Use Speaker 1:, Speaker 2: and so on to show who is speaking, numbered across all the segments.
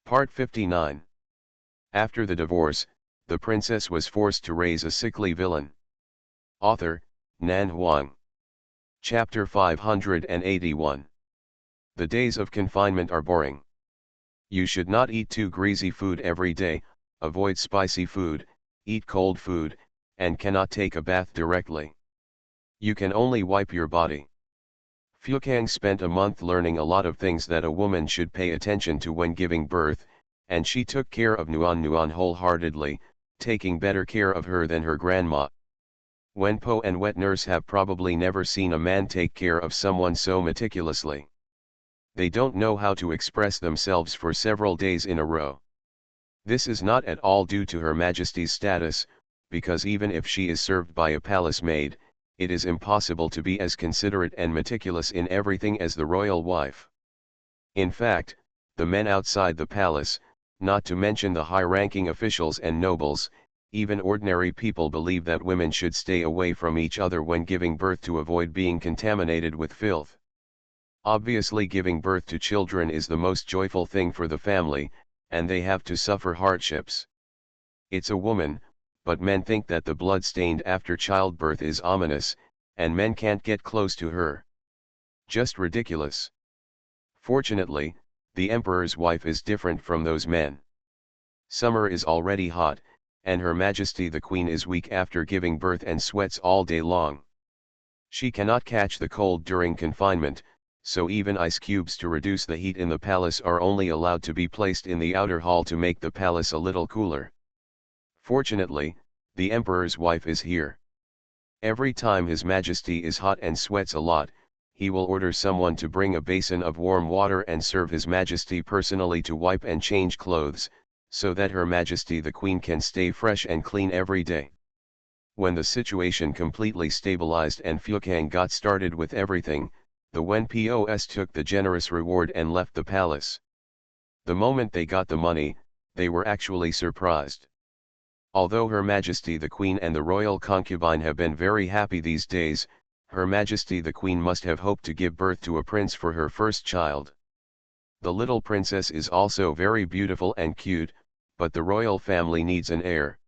Speaker 1: Part 59. After the divorce, the princess was forced to raise a sickly villain. Author, Nan Huang. Chapter 581. The days of confinement are boring. You should not eat too greasy food every day, avoid spicy food, eat cold food, and cannot take a bath directly. You can only wipe your body. Fukang spent a month learning a lot of things that a woman should pay attention to when giving birth, and she took care of Nuan wholeheartedly, taking better care of her than her grandma. Wenpo and wet nurse have probably never seen a man take care of someone so meticulously. They don't know how to express themselves for several days in a row. This is not at all due to Her Majesty's status, because even if she is served by a palace maid, it is impossible to be as considerate and meticulous in everything as the royal wife. In fact, the men outside the palace, not to mention the high-ranking officials and nobles, even ordinary people believe that women should stay away from each other when giving birth to avoid being contaminated with filth. Obviously, giving birth to children is the most joyful thing for the family, and they have to suffer hardships. It's a woman, but men think that the blood stained after childbirth is ominous, and men can't get close to her. Just ridiculous. Fortunately, the emperor's wife is different from those men. Summer is already hot, and Her Majesty the Queen is weak after giving birth and sweats all day long. She cannot catch the cold during confinement, so even ice cubes to reduce the heat in the palace are only allowed to be placed in the outer hall to make the palace a little cooler. Fortunately, the emperor's wife is here. Every time His Majesty is hot and sweats a lot, he will order someone to bring a basin of warm water and serve His Majesty personally to wipe and change clothes, so that Her Majesty the Queen can stay fresh and clean every day. When the situation completely stabilized and Fukang got started with everything, the Wenpos took the generous reward and left the palace. The moment they got the money, they were actually surprised. Although Her Majesty the Queen and the royal concubine have been very happy these days, Her Majesty the Queen must have hoped to give birth to a prince for her first child. The little princess is also very beautiful and cute, but the royal family needs an heir.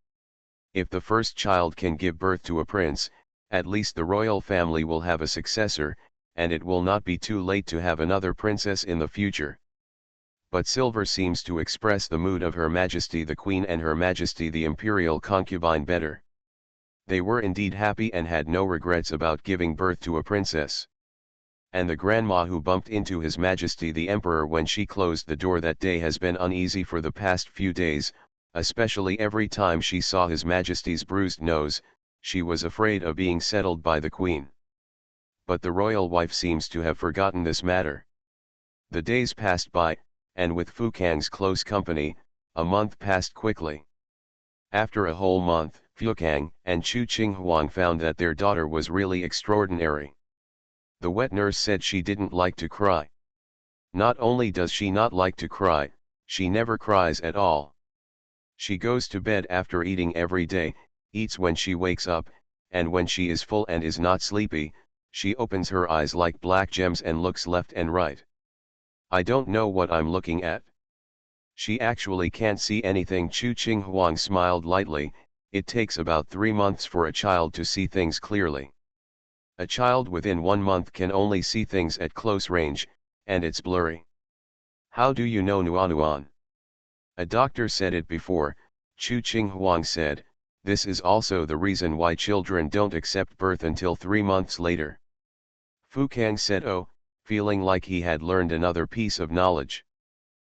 Speaker 1: If the first child can give birth to a prince, at least the royal family will have a successor, and it will not be too late to have another princess in the future. But Silver seems to express the mood of Her Majesty the Queen and Her Majesty the Imperial concubine better. They were indeed happy and had no regrets about giving birth to a princess. And the grandma who bumped into His Majesty the Emperor when she closed the door that day has been uneasy for the past few days, especially every time she saw His Majesty's bruised nose. She was afraid of being settled by the Queen. But the royal wife seems to have forgotten this matter. The days passed by, and with Fukang's close company, a month passed quickly. After a whole month, Fukang and Chu Qinghuang found that their daughter was really extraordinary. The wet nurse said she didn't like to cry. Not only does she not like to cry, she never cries at all. She goes to bed after eating every day, eats when she wakes up, and when she is full and is not sleepy, she opens her eyes like black gems and looks left and right. I don't know what I'm looking at. She actually can't see anything. Chu Qinghuang smiled lightly. It takes about 3 months for a child to see things clearly. A child within 1 month can only see things at close range, and it's blurry. How do you know Nuan? A doctor said it before, Chu Qinghuang said. This is also the reason why children don't accept birth until 3 months later. Fukang said, oh, feeling like he had learned another piece of knowledge.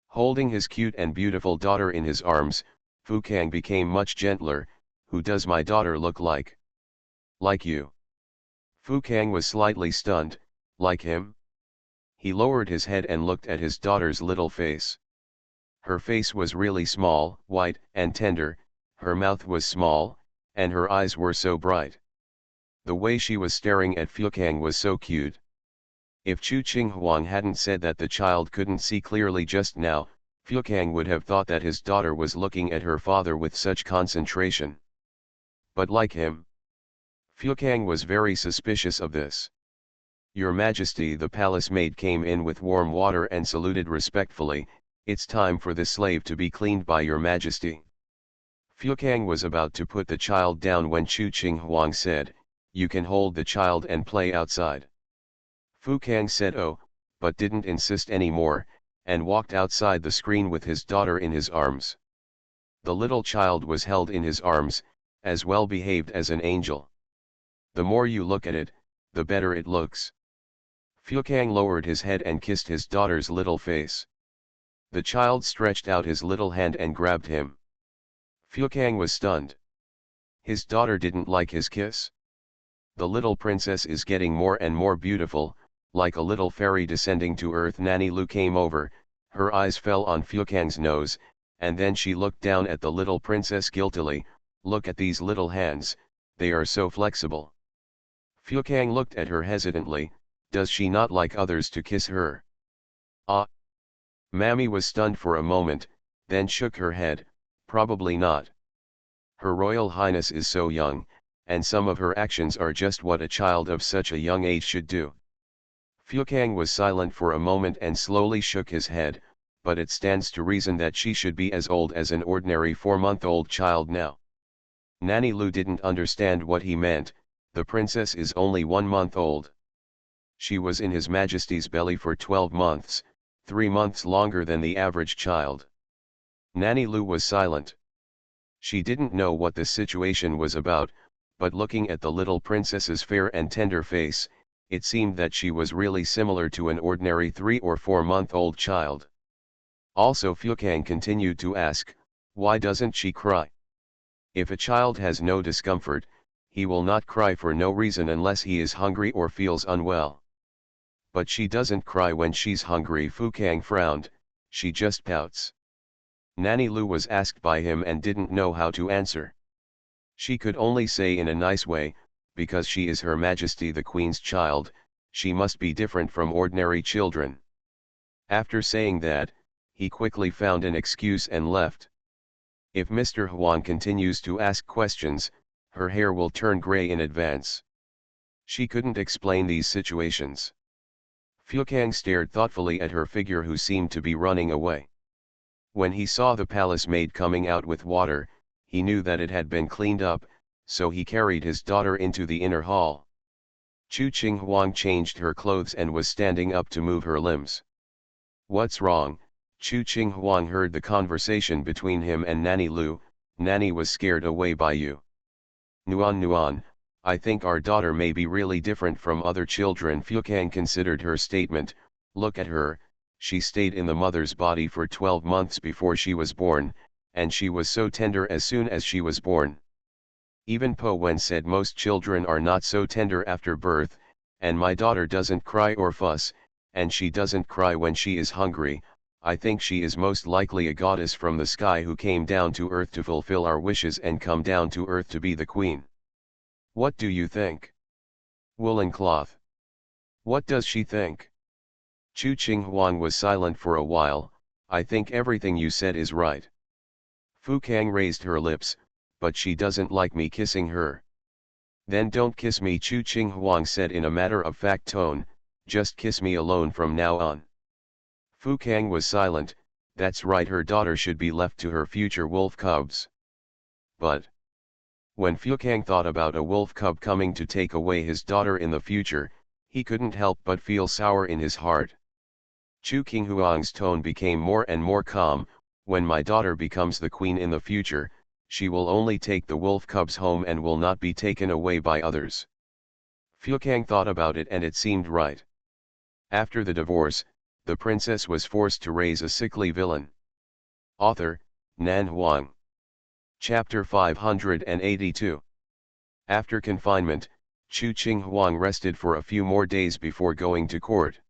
Speaker 1: Holding his cute and beautiful daughter in his arms, Fukang became much gentler. Who does my daughter look like? Like you. Fukang was slightly stunned. Like him? He lowered his head and looked at his daughter's little face. Her face was really small, white, and tender, her mouth was small, and her eyes were so bright. The way she was staring at Fukang was so cute. If Chu Qinghuang hadn't said that the child couldn't see clearly just now, Fukang would have thought that his daughter was looking at her father with such concentration. But like him, Fukang was very suspicious of this. Your Majesty, the palace maid came in with warm water and saluted respectfully. It's time for this slave to be cleaned by your majesty. Fukang was about to put the child down when Chu Qing Huang said, "You can hold the child and play outside." Fukang said oh, but didn't insist anymore, and walked outside the screen with his daughter in his arms. The little child was held in his arms, as well behaved as an angel. The more you look at it, the better it looks. Fukang lowered his head and kissed his daughter's little face. The child stretched out his little hand and grabbed him. Fukang was stunned. His daughter didn't like his kiss. The little princess is getting more and more beautiful, like a little fairy descending to earth. Nanny Lu came over, her eyes fell on Fukang's nose, and then she looked down at the little princess guiltily. Look at these little hands, they are so flexible. Fukang looked at her hesitantly. Does she not like others to kiss her? Ah! Mammy was stunned for a moment, then shook her head, probably not. Her Royal Highness is so young, and some of her actions are just what a child of such a young age should do. Fukang was silent for a moment and slowly shook his head, but it stands to reason that she should be as old as an ordinary 4-month-old child now. Nanny Lu didn't understand what he meant. The princess is only 1 month old. She was in His Majesty's belly for 12 months, 3 months longer than the average child. Nanny Lu was silent. She didn't know what this situation was about, but looking at the little princess's fair and tender face, it seemed that she was really similar to an ordinary 3 or 4-month-old child. Also Fukang continued to ask, why doesn't she cry? If a child has no discomfort, he will not cry for no reason unless he is hungry or feels unwell. But she doesn't cry when she's hungry. Fukang frowned, she just pouts. Nanny Lu was asked by him and didn't know how to answer. She could only say in a nice way, because she is Her Majesty the Queen's child, she must be different from ordinary children. After saying that, he quickly found an excuse and left. If Mr. Huang continues to ask questions, her hair will turn gray in advance. She couldn't explain these situations. Fukang stared thoughtfully at her figure, who seemed to be running away. When he saw the palace maid coming out with water, he knew that it had been cleaned up, so he carried his daughter into the inner hall. Chu Qing Huang changed her clothes and was standing up to move her limbs. What's wrong? Chu Qing Huang heard the conversation between him and Nanny Lu. Nanny was scared away by you. Nuan, I think our daughter may be really different from other children. Fukang considered her statement. Look at her, she stayed in the mother's body for 12 months before she was born, and she was so tender as soon as she was born. Even Po Wen said most children are not so tender after birth, and my daughter doesn't cry or fuss, and she doesn't cry when she is hungry. I think she is most likely a goddess from the sky who came down to earth to fulfill our wishes and come down to earth to be the queen. What do you think? Woolen cloth. What does she think? Chu Qing Huang was silent for a while. I think everything you said is right. Fukang raised her lips, but she doesn't like me kissing her. Then don't kiss me, Chu Qing Huang said in a matter-of-fact tone, just kiss me alone from now on. Fukang was silent. That's right, her daughter should be left to her future wolf cubs. But when Fukang thought about a wolf cub coming to take away his daughter in the future, he couldn't help but feel sour in his heart. Chu Qing Huang's tone became more and more calm. When my daughter becomes the queen in the future, she will only take the wolf cubs home and will not be taken away by others. Fukang thought about it and it seemed right. After the divorce, the princess was forced to raise a sickly villain. Author, Nan Huang. Chapter 582. After confinement, Chu Qing Huang rested for a few more days before going to court.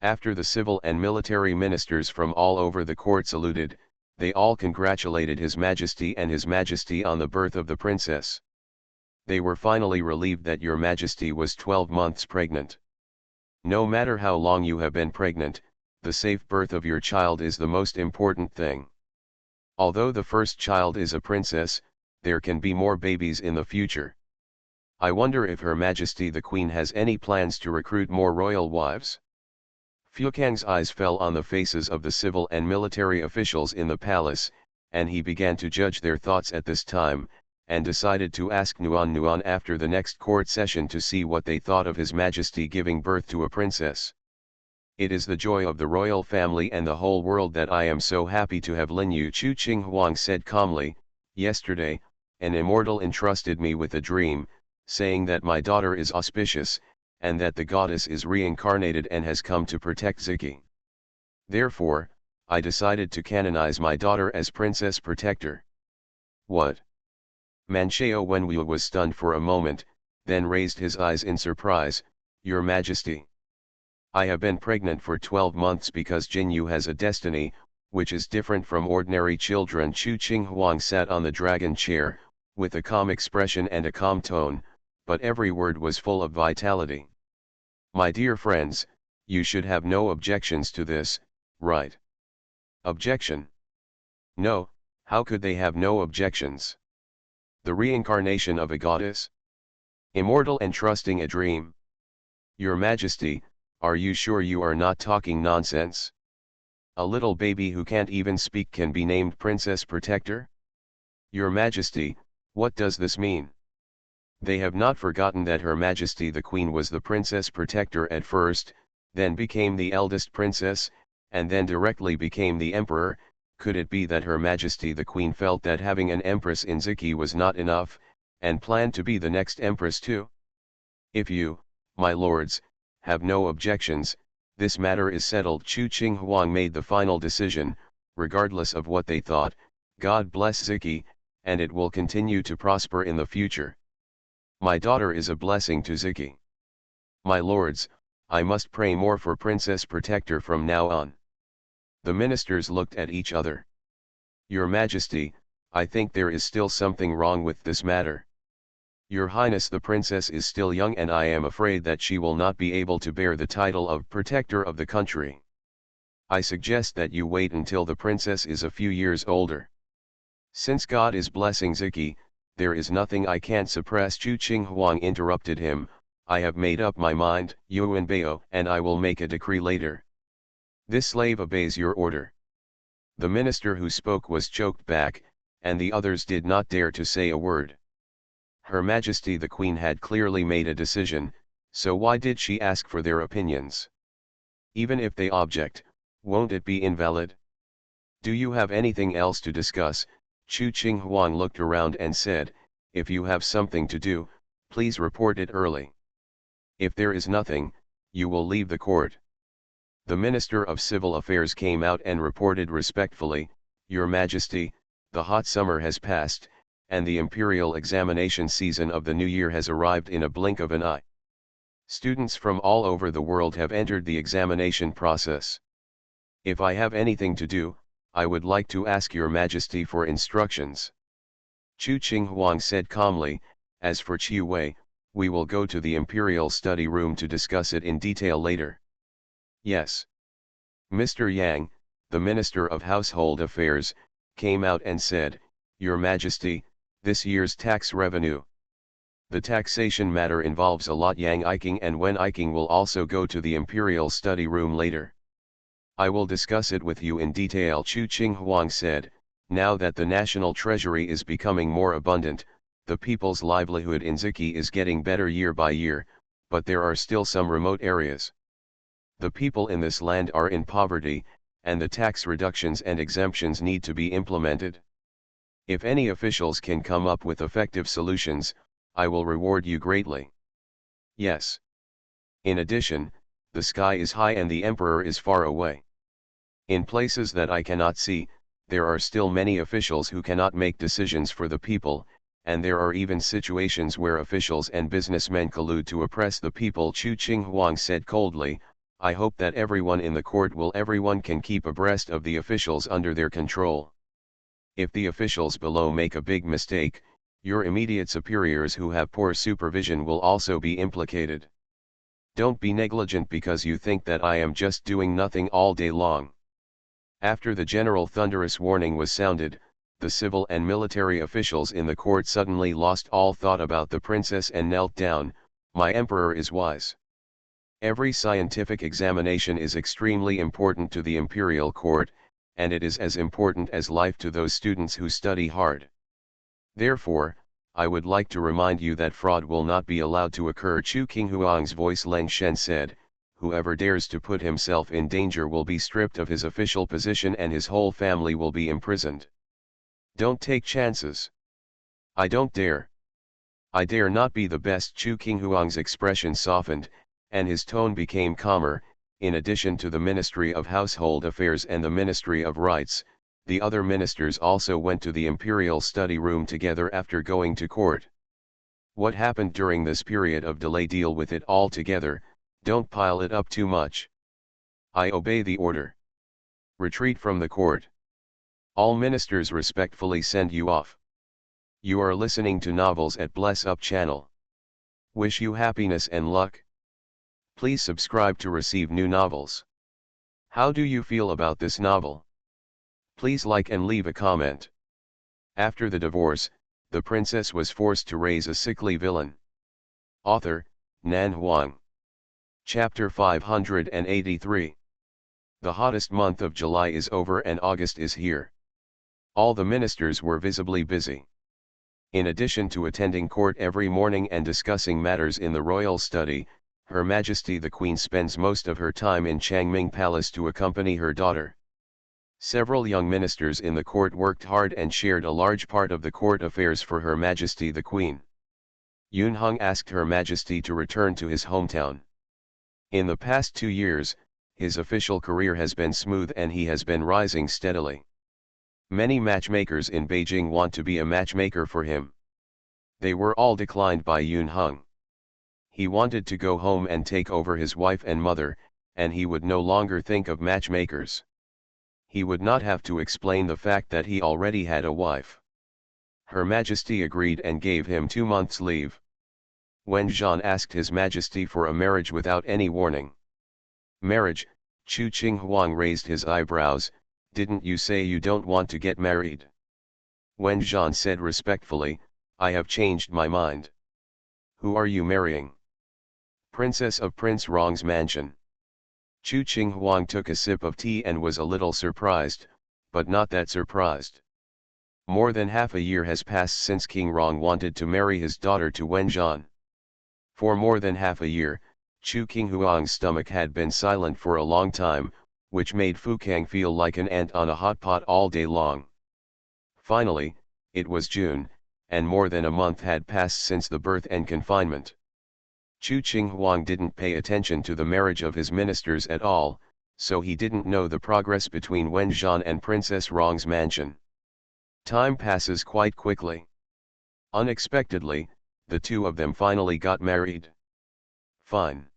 Speaker 1: After the civil and military ministers from all over the court saluted, they all congratulated His Majesty and His Majesty on the birth of the princess. They were finally relieved that Your Majesty was 12 months pregnant. No matter how long you have been pregnant, the safe birth of your child is the most important thing. Although the first child is a princess, there can be more babies in the future. I wonder if Her Majesty the Queen has any plans to recruit more royal wives. Fukang's eyes fell on the faces of the civil and military officials in the palace, and he began to judge their thoughts at this time, and decided to ask Nuan after the next court session to see what they thought of His Majesty giving birth to a princess. It is the joy of the royal family and the whole world that I am so happy to have Lin Yu. Chu Qing Huang said calmly. Yesterday, an immortal entrusted me with a dream, saying that my daughter is auspicious, and that the goddess is reincarnated and has come to protect Ziki. Therefore, I decided to canonize my daughter as Princess Protector. What? Manshao Wenwu was stunned for a moment, then raised his eyes in surprise. Your Majesty. I have been pregnant for 12 months because Jinyu has a destiny, which is different from ordinary children. Chu Qing Huang sat on the dragon chair, with a calm expression and a calm tone, but every word was full of vitality. My dear friends, you should have no objections to this, right? Objection? No, how could they have no objections? The reincarnation of a goddess? Immortal and trusting a dream? Your Majesty, are you sure you are not talking nonsense? A little baby who can't even speak can be named Princess Protector? Your Majesty, what does this mean? They have not forgotten that Her Majesty the Queen was the Princess Protector at first, then became the eldest princess, and then directly became the Emperor. Could it be that Her Majesty the Queen felt that having an Empress in Ziki was not enough, and planned to be the next Empress too? If you, my lords, have no objections, this matter is settled. Chu Qing Huang made the final decision, regardless of what they thought. God bless Ziki, and it will continue to prosper in the future. My daughter is a blessing to Ziki. My lords, I must pray more for Princess Protector from now on. The ministers looked at each other. Your Majesty, I think there is still something wrong with this matter. Your Highness, the princess is still young and I am afraid that she will not be able to bear the title of protector of the country. I suggest that you wait until the princess is a few years older. Since God is blessing Ziki, there is nothing I can't suppress. Chu Qing Huang interrupted him. I have made up my mind, Yuan Bao, and I will make a decree later. This slave obeys your order. The minister who spoke was choked back, and the others did not dare to say a word. Her Majesty the Queen had clearly made a decision, so why did she ask for their opinions? Even if they object, won't it be invalid? Do you have anything else to discuss? Chu Qing Huang looked around and said, if you have something to do, please report it early. If there is nothing, you will leave the court. The Minister of Civil Affairs came out and reported respectfully, Your Majesty, the hot summer has passed, and the imperial examination season of the new year has arrived in a blink of an eye. Students from all over the world have entered the examination process. If I have anything to do, I would like to ask Your Majesty for instructions. Chu Qing Huang said calmly, as for Qi Wei, we will go to the imperial study room to discuss it in detail later. Yes. Mr. Yang, the Minister of Household Affairs, came out and said, Your Majesty, this year's tax revenue. The taxation matter involves a lot. Yang Iking and Wen Iking will also go to the imperial study room later. I will discuss it with you in detail. Chu Qing Huang said, now that the national treasury is becoming more abundant, the people's livelihood in Ziki is getting better year by year, but there are still some remote areas. The people in this land are in poverty, and the tax reductions and exemptions need to be implemented. If any officials can come up with effective solutions, I will reward you greatly. Yes. In addition, the sky is high and the emperor is far away. In places that I cannot see, there are still many officials who cannot make decisions for the people, and there are even situations where officials and businessmen collude to oppress the people. Chu Qing Huang said coldly, I hope that everyone in the court everyone can keep abreast of the officials under their control. If the officials below make a big mistake, your immediate superiors who have poor supervision will also be implicated. Don't be negligent because you think that I am just doing nothing all day long. After the general thunderous warning was sounded, the civil and military officials in the court suddenly lost all thought about the princess and knelt down. My emperor is wise. Every scientific examination is extremely important to the imperial court, and it is as important as life to those students who study hard. Therefore, I would like to remind you that fraud will not be allowed to occur. Chu Qinghuang's voice Leng Shen said, whoever dares to put himself in danger will be stripped of his official position and his whole family will be imprisoned. Don't take chances. I don't dare. I dare not be the best. Chu Qinghuang's expression softened, and his tone became calmer. In addition to the Ministry of Household Affairs and the Ministry of Rights, the other ministers also went to the imperial study room together after going to court. What happened during this period of delay? Deal with it all together, don't pile it up too much. I obey the order. Retreat from the court. All ministers respectfully send you off. You are listening to Novels at Bless Up channel. Wish you happiness and luck. Please subscribe to receive new novels. How do you feel about this novel? Please like and leave a comment. After the divorce, the princess was forced to raise a sickly villain. Author, Nan Huang. Chapter 583. The hottest month of July is over and August is here. All the ministers were visibly busy. In addition to attending court every morning and discussing matters in the royal study, Her Majesty the Queen spends most of her time in Changming Palace to accompany her daughter. Several young ministers in the court worked hard and shared a large part of the court affairs for Her Majesty the Queen. Yun Hung asked Her Majesty to return to his hometown. In the past 2 years, his official career has been smooth and he has been rising steadily. Many matchmakers in Beijing want to be a matchmaker for him. They were all declined by Yun Hung. He wanted to go home and take over his wife and mother, and he would no longer think of matchmakers. He would not have to explain the fact that he already had a wife. Her Majesty agreed and gave him 2 months' leave. Wen Zhan asked His Majesty for a marriage without any warning. Marriage? Chu Qinghuang raised his eyebrows. Didn't you say you don't want to get married? Wen Zhan said respectfully, I have changed my mind. Who are you marrying? Princess of Prince Rong's mansion. Chu Qinghuang took a sip of tea and was a little surprised, but not that surprised. More than half a year has passed since King Rong wanted to marry his daughter to Wen Zhan. For more than half a year, Chu Qinghuang's stomach had been silent for a long time, which made Fukang feel like an ant on a hot pot all day long. Finally, it was June, and more than a month had passed since the birth and confinement. Chu Qinghuang didn't pay attention to the marriage of his ministers at all, so he didn't know the progress between Wen Zhan and Princess Rong's mansion. Time passes quite quickly. Unexpectedly, the two of them finally got married. Fine.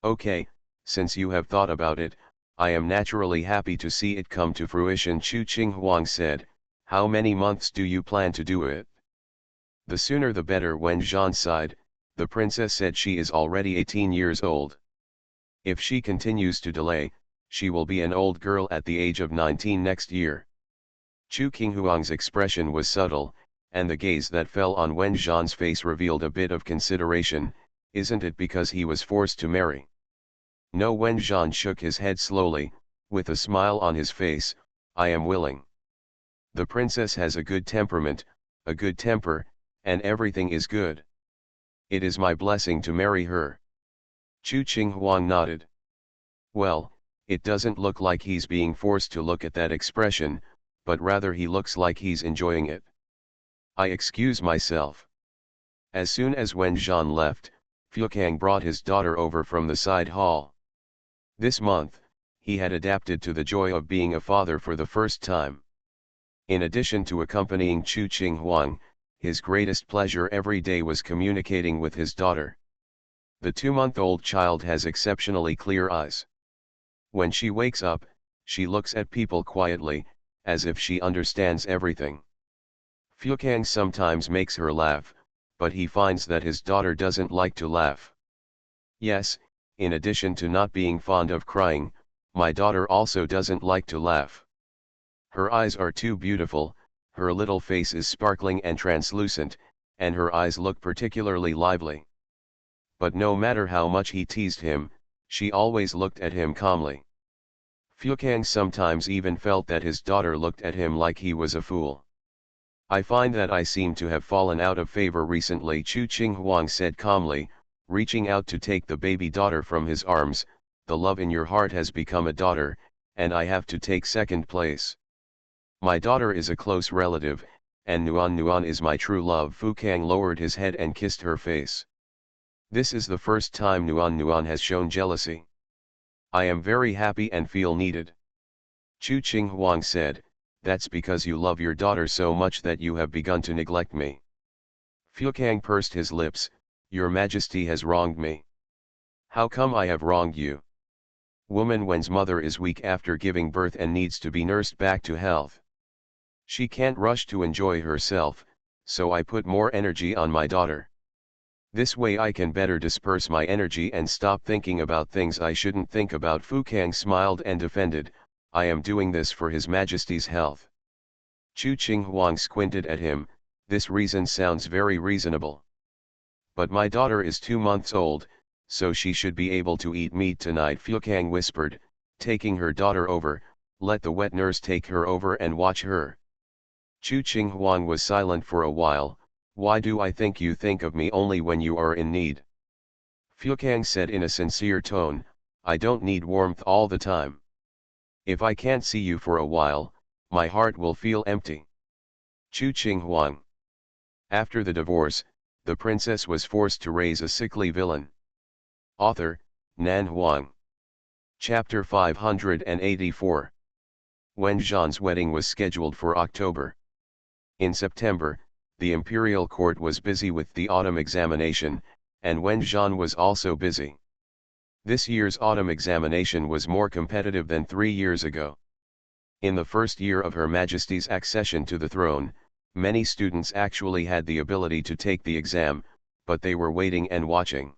Speaker 1: Okay, since you have thought about it, I am naturally happy to see it come to fruition. Chu Qinghuang said, how many months do you plan to do it? The sooner the better. Wen Zhan sighed. The princess said she is already 18 years old. If she continues to delay, she will be an old girl at the age of 19 next year. Chu Qinghuang's expression was subtle, and the gaze that fell on Wen Zhan's face revealed a bit of consideration. Isn't it because he was forced to marry? No. Wen Zhan shook his head slowly, with a smile on his face. I am willing. The princess has a good temperament, a good temper, and everything is good. It is my blessing to marry her. Chu Qinghuang nodded. Well, it doesn't look like he's being forced to look at that expression, but rather he looks like he's enjoying it. I excuse myself. As soon as Wen Zhan left, Fukang brought his daughter over from the side hall. This month, he had adapted to the joy of being a father for the first time. In addition to accompanying Chu Qinghuang, his greatest pleasure every day was communicating with his daughter. The 2-month-old child has exceptionally clear eyes. When she wakes up, she looks at people quietly, as if she understands everything. Fukang sometimes makes her laugh, but he finds that his daughter doesn't like to laugh. Yes, in addition to not being fond of crying, my daughter also doesn't like to laugh. Her eyes are too beautiful, her little face is sparkling and translucent, and her eyes look particularly lively. But no matter how much he teased him, She always looked at him calmly. Fukang sometimes even felt that his daughter looked at him like he was a fool. I find that I seem to have fallen out of favor recently, Chu Qinghuang said calmly, reaching out to take the baby daughter from his arms. The love in your heart has become a daughter, and I have to take second place. My daughter is a close relative, and Nuan Nuan is my true love. Fukang lowered his head and kissed her face. This is the first time Nuan Nuan has shown jealousy. I am very happy and feel needed. Chu Qinghuang said, that's because you love your daughter so much that you have begun to neglect me. Fukang pursed his lips, Your Majesty has wronged me. How come I have wronged you? Woman when's mother is weak after giving birth and needs to be nursed back to health. She can't rush to enjoy herself, so I put more energy on my daughter. This way I can better disperse my energy and stop thinking about things I shouldn't think about. Fukang smiled and defended, I am doing this for His Majesty's health. Chu Qinghuang squinted at him, this reason sounds very reasonable. But my daughter is 2 months old, so she should be able to eat meat tonight. Fukang whispered, taking her daughter over, let the wet nurse take her over and watch her. Chu Qinghuang was silent for a while. Why do I think you think of me only when you are in need? Fukang said in a sincere tone, I don't need warmth all the time. If I can't see you for a while, my heart will feel empty. Chu Qinghuang. After the divorce, the princess was forced to raise a sickly villain. Author, Nan Huang. Chapter 584. Wen Zhan's wedding was scheduled for October. In September, the imperial court was busy with the autumn examination, and Wen Zhan was also busy. This year's autumn examination was more competitive than 3 years ago. In the first year of Her Majesty's accession to the throne, many students actually had the ability to take the exam, but they were waiting and watching.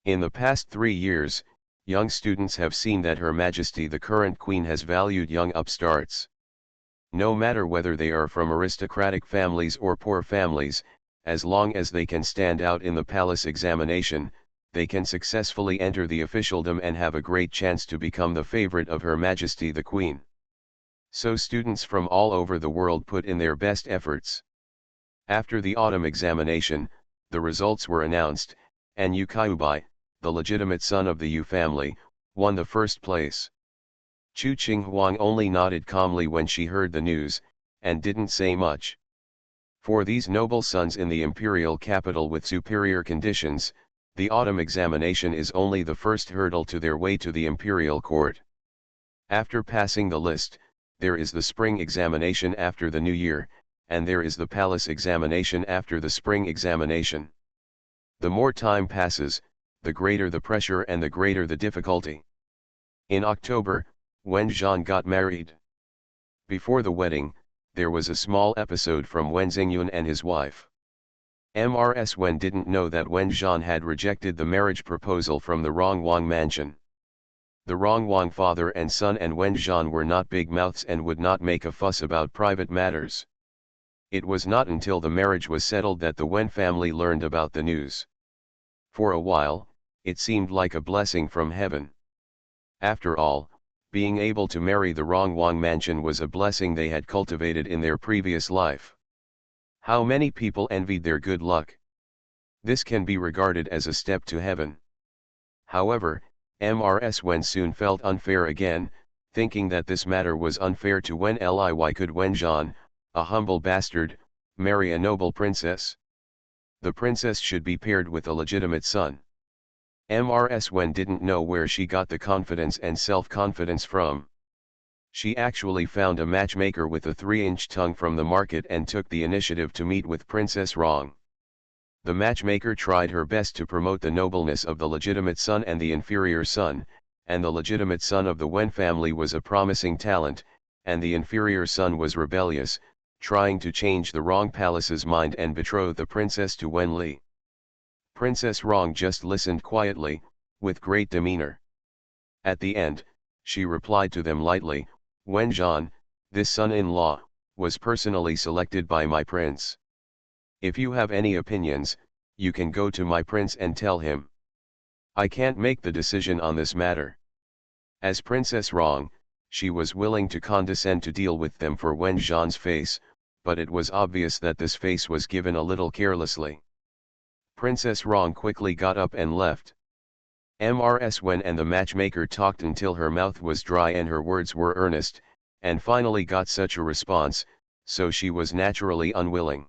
Speaker 1: In the past 3 years, young students have seen that Her Majesty the current Queen has valued young upstarts. No matter whether they are from aristocratic families or poor families, as long as they can stand out in the palace examination, they can successfully enter the officialdom and have a great chance to become the favorite of Her Majesty the Queen. So students from all over the world put in their best efforts. After the autumn examination, the results were announced, and Yu Kaiubai, the legitimate son of the Yu family, won the first place. Chu Qinghuang only nodded calmly when she heard the news, and didn't say much. For these noble sons in the imperial capital with superior conditions, the autumn examination is only the first hurdle to their way to the imperial court. After passing the list, there is the spring examination after the new year, and there is the palace examination after the spring examination. The more time passes, the greater the pressure and the greater the difficulty. In October, Wen Zhan got married. Before the wedding, there was a small episode from Wen Xingyun and his wife. Mrs. Wen didn't know that Wen Zhan had rejected the marriage proposal from the Rongwang mansion. The Rongwang father and son and Wen Zhan were not big mouths and would not make a fuss about private matters. It was not until the marriage was settled that the Wen family learned about the news. For a while, it seemed like a blessing from heaven. After all, being able to marry the Rongwang mansion was a blessing they had cultivated in their previous life. How many people envied their good luck? This can be regarded as a step to heaven. However, Mrs. Wen soon felt unfair again, thinking that this matter was unfair to Wen Li. Why could Wen Zhan, a humble bastard, marry a noble princess? The princess should be paired with a legitimate son. Mrs. Wen didn't know where she got the confidence and self-confidence from. She actually found a matchmaker with a 3-inch tongue from the market and took the initiative to meet with Princess Rong. The matchmaker tried her best to promote the nobleness of the legitimate son and the inferior son, and the legitimate son of the Wen family was a promising talent, and the inferior son was rebellious, trying to change the Rong palace's mind and betroth the princess to Wen Li. Princess Rong just listened quietly, with great demeanor. At the end, she replied to them lightly, Wen Zhan, this son-in-law, was personally selected by my prince. If you have any opinions, you can go to my prince and tell him. I can't make the decision on this matter. As Princess Rong, she was willing to condescend to deal with them for Wen Zhan's face, but it was obvious that this face was given a little carelessly. Princess Rong quickly got up and left. Mrs. Wen and the matchmaker talked until her mouth was dry and her words were earnest, and finally got such a response, so she was naturally unwilling.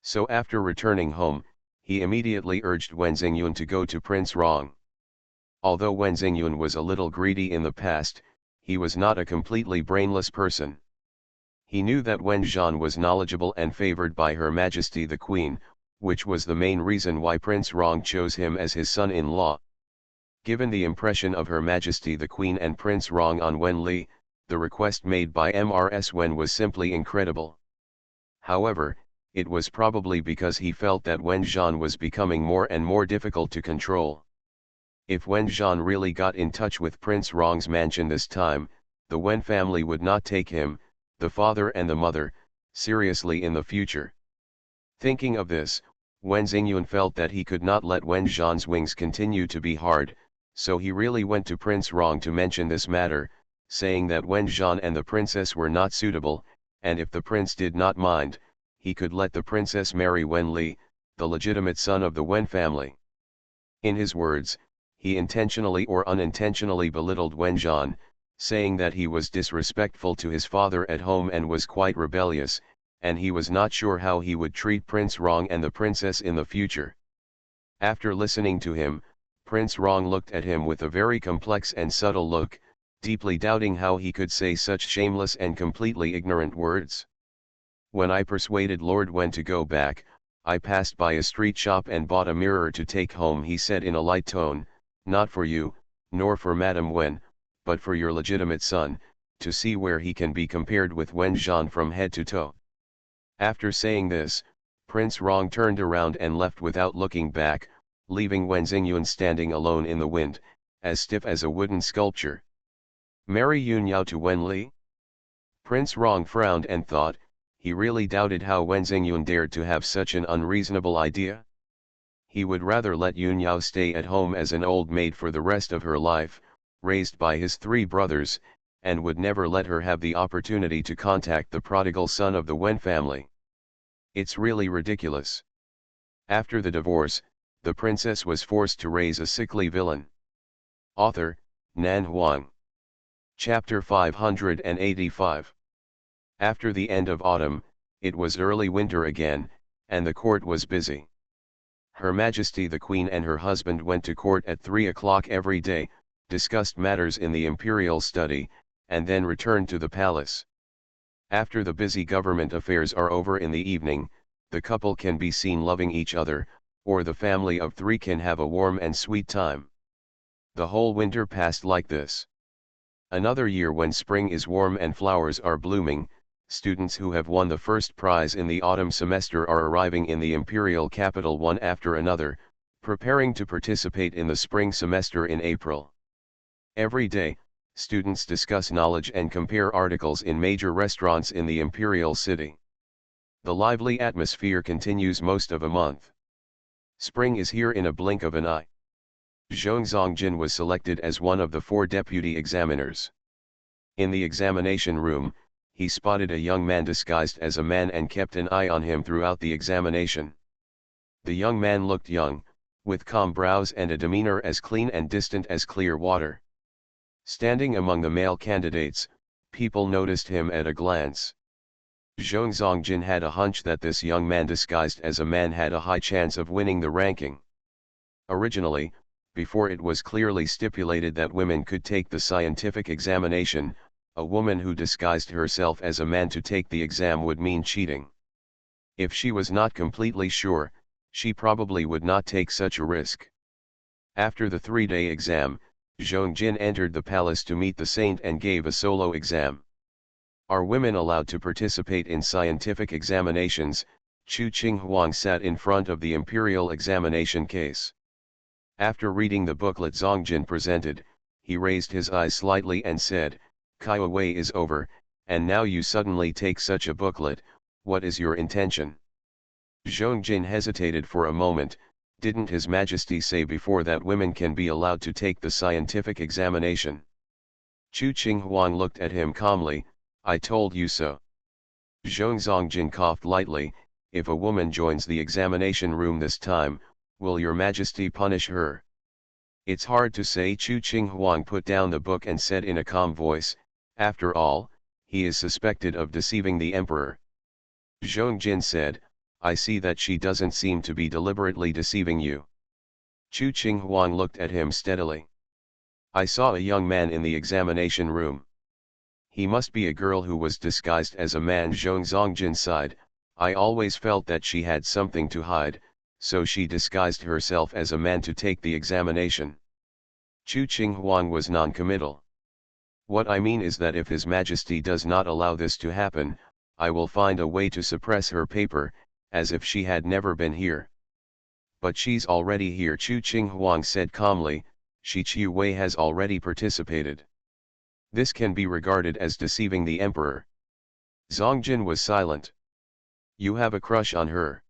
Speaker 1: So after returning home, he immediately urged Wen Xingyun to go to Prince Rong. Although Wen Xingyun was a little greedy in the past, he was not a completely brainless person. He knew that Wen Zhan was knowledgeable and favored by Her Majesty the Queen, which was the main reason why Prince Rong chose him as his son-in-law. Given the impression of Her Majesty the Queen and Prince Rong on Wen Li, the request made by Mrs. Wen was simply incredible. However, it was probably because he felt that Wen Zhan was becoming more and more difficult to control. If Wen Zhan really got in touch with Prince Rong's mansion this time, the Wen family would not take him, the father and the mother, seriously in the future. Thinking of this, Wen Xingyun felt that he could not let Wen Zhan's wings continue to be hard, so he really went to Prince Rong to mention this matter, saying that Wen Zhan and the princess were not suitable, and if the prince did not mind, he could let the princess marry Wen Li, the legitimate son of the Wen family. In his words, he intentionally or unintentionally belittled Wen Zhan, saying that he was disrespectful to his father at home and was quite rebellious, and he was not sure how he would treat Prince Rong and the princess in the future. After listening to him, Prince Rong looked at him with a very complex and subtle look, deeply doubting how he could say such shameless and completely ignorant words. When I persuaded Lord Wen to go back, I passed by a street shop and bought a mirror to take home, he said in a light tone, not for you, nor for Madame Wen, but for your legitimate son, to see where he can be compared with Wen Zhan from head to toe. After saying this, Prince Rong turned around and left without looking back, leaving Wen Xingyun standing alone in the wind, as stiff as a wooden sculpture. Marry Yun Yao to Wen Li? Prince Rong frowned and thought, he really doubted how Wen Xingyun dared to have such an unreasonable idea. He would rather let Yun Yao stay at home as an old maid for the rest of her life, raised by his 3 brothers, and would never let her have the opportunity to contact the prodigal son of the Wen family. It's really ridiculous. After the divorce, the princess was forced to raise a sickly villain. Author, Nan Huang. Chapter 585. After the end of autumn, it was early winter again, and the court was busy. Her Majesty the Queen and her husband went to court at 3 o'clock every day, discussed matters in the imperial study, and then returned to the palace. After the busy government affairs are over in the evening, the couple can be seen loving each other, or the family of 3 can have a warm and sweet time. The whole winter passed like this. Another year when spring is warm and flowers are blooming, students who have won the first prize in the autumn semester are arriving in the imperial capital one after another, preparing to participate in the spring semester in April. Every day, students discuss knowledge and compare articles in major restaurants in the imperial city. The lively atmosphere continues most of a month. Spring is here in a blink of an eye. Zhong Zongjin was selected as one of the 4 deputy examiners. In the examination room, he spotted a young man disguised as a man and kept an eye on him throughout the examination. The young man looked young, with calm brows and a demeanor as clean and distant as clear water. Standing among the male candidates, people noticed him at a glance. Zhong Zongjin had a hunch that this young man disguised as a man had a high chance of winning the ranking. Originally, before it was clearly stipulated that women could take the scientific examination, a woman who disguised herself as a man to take the exam would mean cheating. If she was not completely sure, she probably would not take such a risk. After the 3-day exam, Zhong Jin entered the palace to meet the saint and gave a solo exam. Are women allowed to participate in scientific examinations? Chu Qinghuang sat in front of the imperial examination case. After reading the booklet Zongjin presented, he raised his eyes slightly and said, Kaiwa Wei is over, and now you suddenly take such a booklet, what is your intention? Zhong Jin hesitated for a moment, Didn't His Majesty say before that women can be allowed to take the scientific examination? Chu Qinghuang looked at him calmly. I told you so. Zhong Zongjin coughed lightly. If a woman joins the examination room this time, will your Majesty punish her? It's hard to say. Chu Qinghuang put down the book and said in a calm voice, after all, he is suspected of deceiving the emperor. Zhong Jin said, I see that she doesn't seem to be deliberately deceiving you. Chu Qinghuang looked at him steadily. I saw a young man in the examination room. He must be a girl who was disguised as a man. Zhong Zongjin sighed. I always felt that she had something to hide, so she disguised herself as a man to take the examination. Chu Qinghuang was non-committal. What I mean is that if His Majesty does not allow this to happen, I will find a way to suppress her paper, as if she had never been here. But she's already here, Chu Qinghuang said calmly. Shi Qiwei has already participated. This can be regarded as deceiving the emperor. Zongjin was silent. You have a crush on her?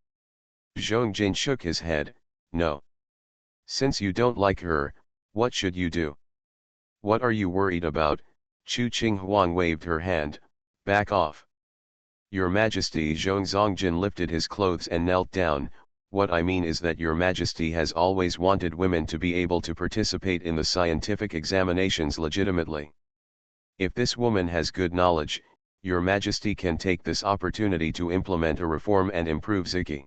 Speaker 1: Zhongjin shook his head. No. Since you don't like her, what should you do? What are you worried about? Chu Qinghuang waved her hand. Back off. Your Majesty. Zhong Zongjin lifted his clothes and knelt down. What I mean is that your Majesty has always wanted women to be able to participate in the scientific examinations legitimately. If this woman has good knowledge, your Majesty can take this opportunity to implement a reform and improve Ziki.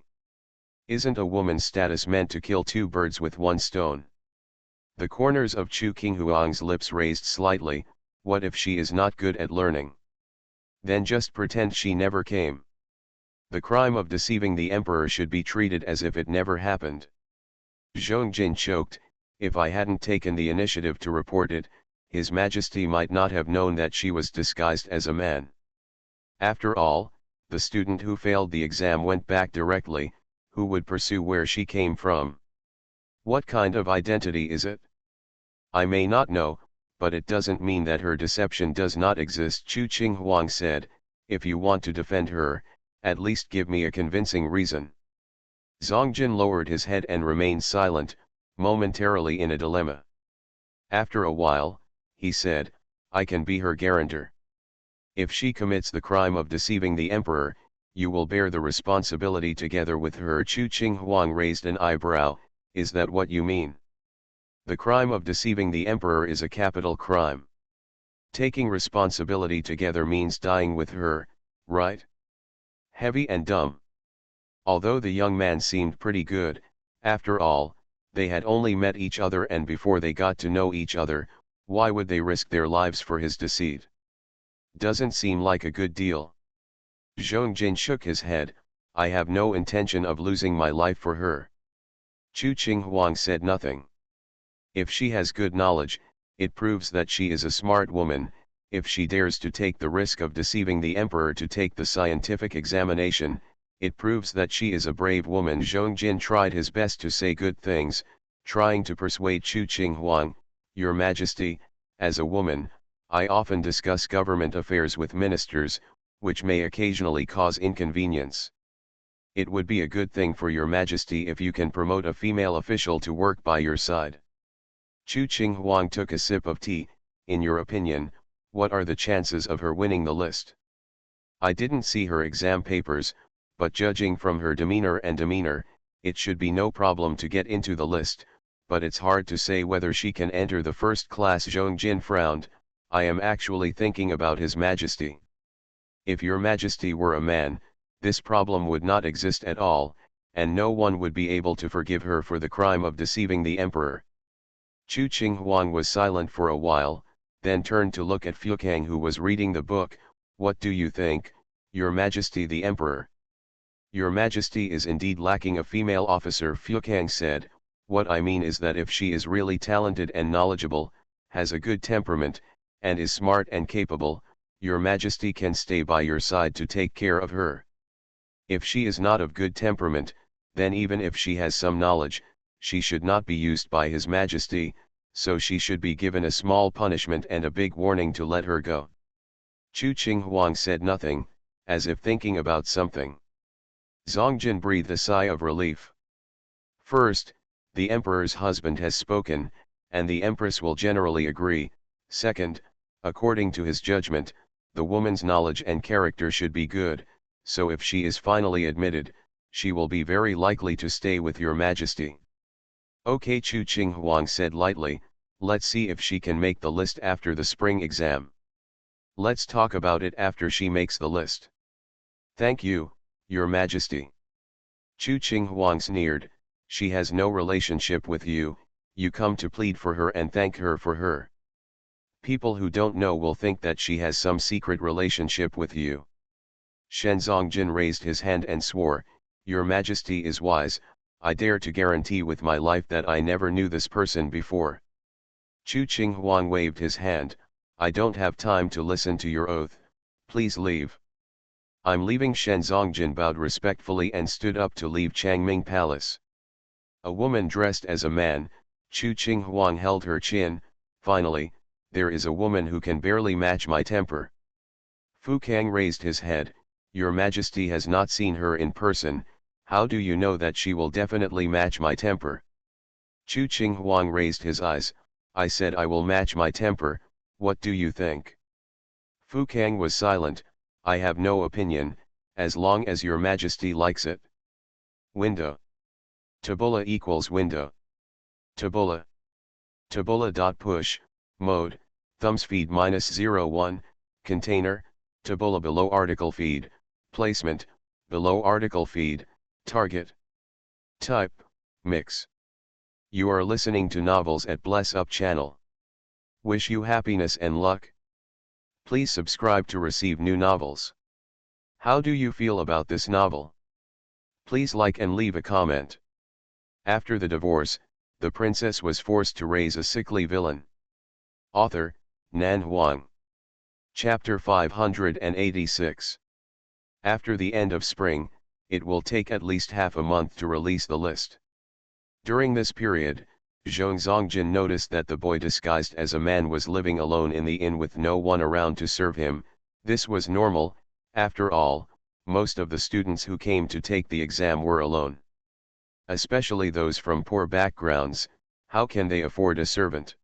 Speaker 1: Isn't a woman's status meant to kill two birds with one stone? The corners of Chu Qinghuang's lips raised slightly. What if she is not good at learning? Then just pretend she never came. The crime of deceiving the emperor should be treated as if it never happened. Zhongjin choked. If I hadn't taken the initiative to report it, His Majesty might not have known that she was disguised as a man. After all, the student who failed the exam went back directly. Who would pursue where she came from? What kind of identity is it? I may not know, but it doesn't mean that her deception does not exist. Chu Qinghuang said, if you want to defend her, at least give me a convincing reason. Zongjin lowered his head and remained silent, momentarily in a dilemma. After a while, he said, I can be her guarantor. If she commits the crime of deceiving the emperor, you will bear the responsibility together with her. Chu Qinghuang raised an eyebrow. Is that what you mean? The crime of deceiving the emperor is a capital crime. Taking responsibility together means dying with her, right? Heavy and dumb. Although the young man seemed pretty good, after all, they had only met each other, and before they got to know each other, why would they risk their lives for his deceit? Doesn't seem like a good deal. Zhongjin shook his head. I have no intention of losing my life for her. Chu Qinghuang said nothing. If she has good knowledge, it proves that she is a smart woman. If she dares to take the risk of deceiving the emperor to take the scientific examination, it proves that she is a brave woman. Zhongjin tried his best to say good things, trying to persuade Chu Qinghuang. Your Majesty, as a woman, I often discuss government affairs with ministers, which may occasionally cause inconvenience. It would be a good thing for your Majesty if you can promote a female official to work by your side. Chu Qinghuang took a sip of tea. In your opinion, what are the chances of her winning the list? I didn't see her exam papers, but judging from her demeanor, it should be no problem to get into the list, but it's hard to say whether she can enter the first class. Zhongjin frowned. I am actually thinking about His Majesty. If your Majesty were a man, this problem would not exist at all, and no one would be able to forgive her for the crime of deceiving the emperor. Chu Qinghuang was silent for a while, then turned to look at Fukang, who was reading the book. What do you think, Your Majesty the Emperor? Your Majesty is indeed lacking a female officer, Fukang said. What I mean is that if she is really talented and knowledgeable, has a good temperament, and is smart and capable, Your Majesty can stay by your side to take care of her. If she is not of good temperament, then even if she has some knowledge, she should not be used by His Majesty, so she should be given a small punishment and a big warning to let her go. Chu Qinghuang said nothing, as if thinking about something. Zongjin breathed a sigh of relief. First, the emperor's husband has spoken, and the empress will generally agree. Second, according to his judgment, the woman's knowledge and character should be good, so if she is finally admitted, she will be very likely to stay with your majesty. Okay, Chu Qing Huang said lightly, let's see if she can make the list after the spring exam. Let's talk about it after she makes the list. Thank you, your majesty. Chu Qing Huang sneered, she has no relationship with you, you come to plead for her and thank her for her. People who don't know will think that she has some secret relationship with you. Shen Zongjin raised his hand and swore, your majesty is wise, I dare to guarantee with my life that I never knew this person before. Chu Qing Huang waved his hand, I don't have time to listen to your oath, please leave. I'm leaving. Shen Zongjin bowed respectfully and stood up to leave Changming Palace. A woman dressed as a man, Chu Qing Huang held her chin, finally, there is a woman who can barely match my temper. Fu Kang raised his head, your majesty has not seen her in person, how do you know that she will definitely match my temper? Chu Qing Huang raised his eyes, I said I will match my temper, what do you think? Fu Kang was silent, I have no opinion, as long as your majesty likes it. Window. Tabula equals window. Tabula. Tabula.push, mode, thumbs feed -01, container, tabula below article feed, placement, below article feed, target. Type, mix. You are listening to novels at Bless Up channel. Wish you happiness and luck. Please subscribe to receive new novels. How do you feel about this novel? Please like and leave a comment. After the divorce, the princess was forced to raise a sickly villain. Author, Nan Huang. Chapter 586. After the end of spring, it will take at least half a month to release the list. During this period, Zhong Zongjin noticed that the boy disguised as a man was living alone in the inn with no one around to serve him. This was normal, after all, most of the students who came to take the exam were alone. Especially those from poor backgrounds, how can they afford a servant?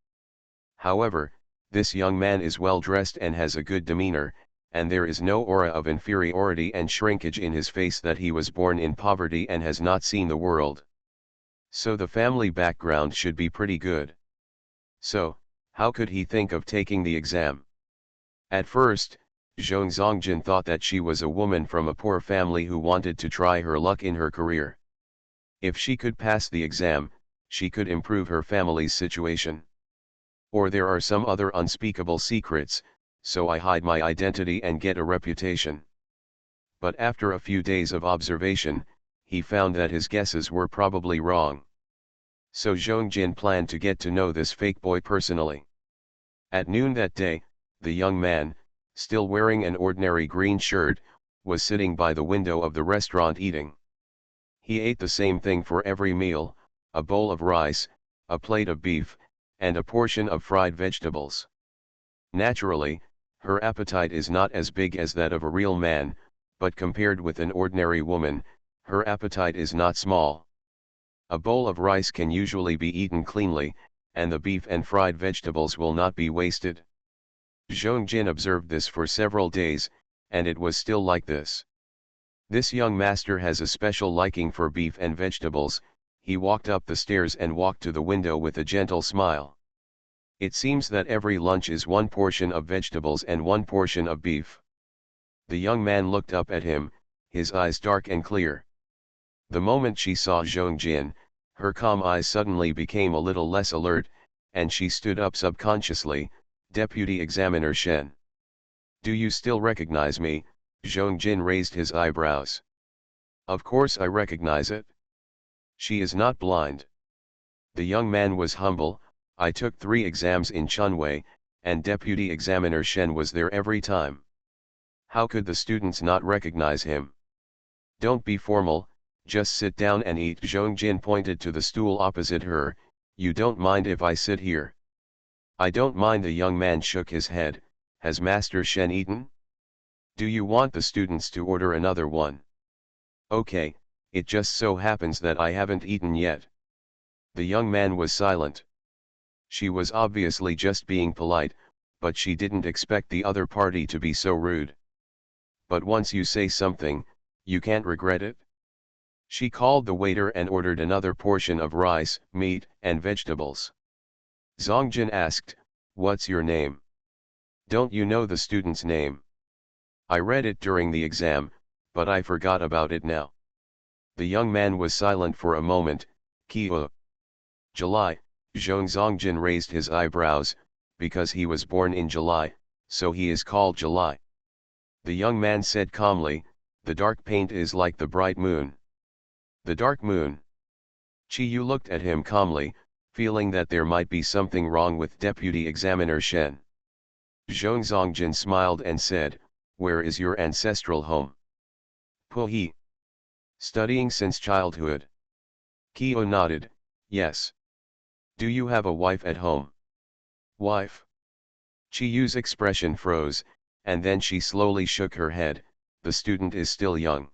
Speaker 1: However, this young man is well dressed and has a good demeanor, and there is no aura of inferiority and shrinkage in his face that he was born in poverty and has not seen the world. So the family background should be pretty good. So, how could he think of taking the exam? At first, Zhong Zongjin thought that she was a woman from a poor family who wanted to try her luck in her career. If she could pass the exam, she could improve her family's situation. Or there are some other unspeakable secrets, so I hide my identity and get a reputation. But after a few days of observation, he found that his guesses were probably wrong. So Zhongjin planned to get to know this fake boy personally. At noon that day, the young man, still wearing an ordinary green shirt, was sitting by the window of the restaurant eating. He ate the same thing for every meal, a bowl of rice, a plate of beef, and a portion of fried vegetables. Naturally, her appetite is not as big as that of a real man, but compared with an ordinary woman, her appetite is not small. A bowl of rice can usually be eaten cleanly, and the beef and fried vegetables will not be wasted. Zhongjin observed this for several days, and it was still like this. This young master has a special liking for beef and vegetables. He walked up the stairs and walked to the window with a gentle smile. It seems that every lunch is one portion of vegetables and one portion of beef. The young man looked up at him, his eyes dark and clear. The moment she saw Zhongjin, her calm eyes suddenly became a little less alert, and she stood up subconsciously, Deputy Examiner Shen. Do you still recognize me? Zhongjin raised his eyebrows. Of course I recognize it. She is not blind. The young man was humble, I took 3 exams in Chunwei, and Deputy Examiner Shen was there every time. How could the students not recognize him? Don't be formal, just sit down and eat. Zhongjin pointed to the stool opposite her, you don't mind if I sit here? I don't mind. The young man shook his head, has Master Shen eaten? Do you want the students to order another one? Okay, it just so happens that I haven't eaten yet. The young man was silent. She was obviously just being polite, but she didn't expect the other party to be so rude. But once you say something, you can't regret it? She called the waiter and ordered another portion of rice, meat, and vegetables. Zongjin asked, "What's your name? Don't you know the student's name? I read it during the exam, but I forgot about it now." The young man was silent for a moment. Kyo. July. Zhong Zongjin raised his eyebrows, because he was born in July, so he is called July. The young man said calmly, "The dark paint is like the bright moon." The dark moon. Chi Yu looked at him calmly, feeling that there might be something wrong with Deputy Examiner Shen. Zhong Zongjin smiled and said, "Where is your ancestral home?" Puhi. Studying since childhood. Kyo nodded, "Yes." "Do you have a wife at home?" "Wife?" Chi Yu's expression froze, and then she slowly shook her head. The student is still young.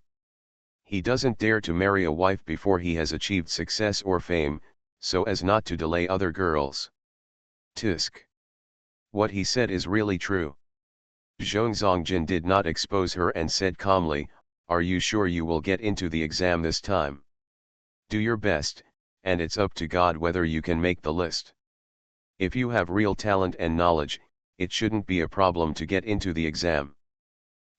Speaker 1: He doesn't dare to marry a wife before he has achieved success or fame, so as not to delay other girls. Tisk. What he said is really true. Zhong Zongjin did not expose her and said calmly, "Are you sure you will get into the exam this time? Do your best, and it's up to God whether you can make the list. If you have real talent and knowledge, it shouldn't be a problem to get into the exam.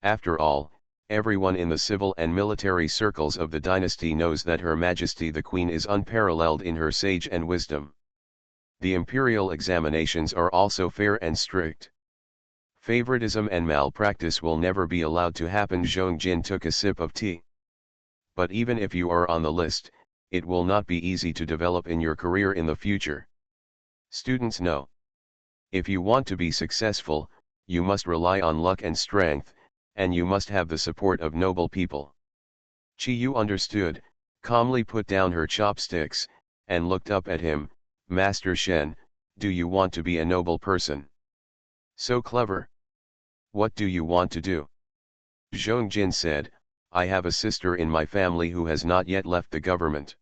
Speaker 1: After all, everyone in the civil and military circles of the dynasty knows that Her Majesty the Queen is unparalleled in her sage and wisdom. The imperial examinations are also fair and strict. Favoritism and malpractice will never be allowed to happen." Zhong Jin took a sip of tea. "But even if you are on the list, it will not be easy to develop in your career in the future. Students know. If you want to be successful, you must rely on luck and strength, and you must have the support of noble people." Chi Yu understood, calmly put down her chopsticks, and looked up at him. "Master Shen, do you want to be a noble person? So clever. What do you want to do?" Zhong Jin said, "I have a sister in my family who has not yet left the government.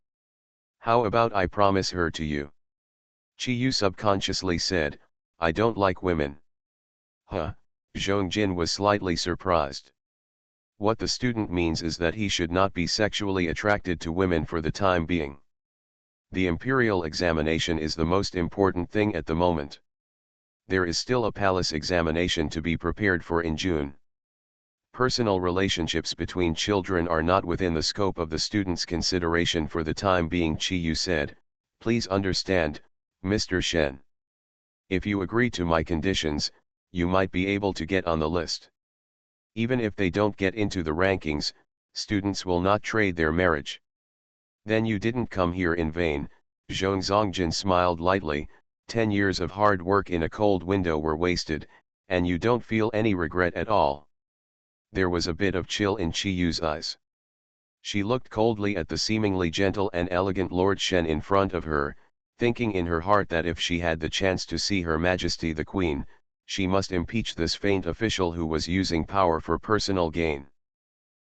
Speaker 1: How about I promise her to you?" Chi Yu subconsciously said, "I don't like women." Huh? Zhong Jin was slightly surprised. What the student means is that he should not be sexually attracted to women for the time being. The imperial examination is the most important thing at the moment. There is still a palace examination to be prepared for in June. Personal relationships between children are not within the scope of the student's consideration for the time being. Chi Yu said, "Please understand, Mr. Shen. If you agree to my conditions, you might be able to get on the list. Even if they don't get into the rankings, students will not trade their marriage." "Then you didn't come here in vain." Zhong Zongjin smiled lightly. 10 years of hard work in a cold window were wasted, and you don't feel any regret at all." There was a bit of chill in Chi Yu's eyes. She looked coldly at the seemingly gentle and elegant Lord Shen in front of her, thinking in her heart that if she had the chance to see Her Majesty the Queen, she must impeach this faint official who was using power for personal gain.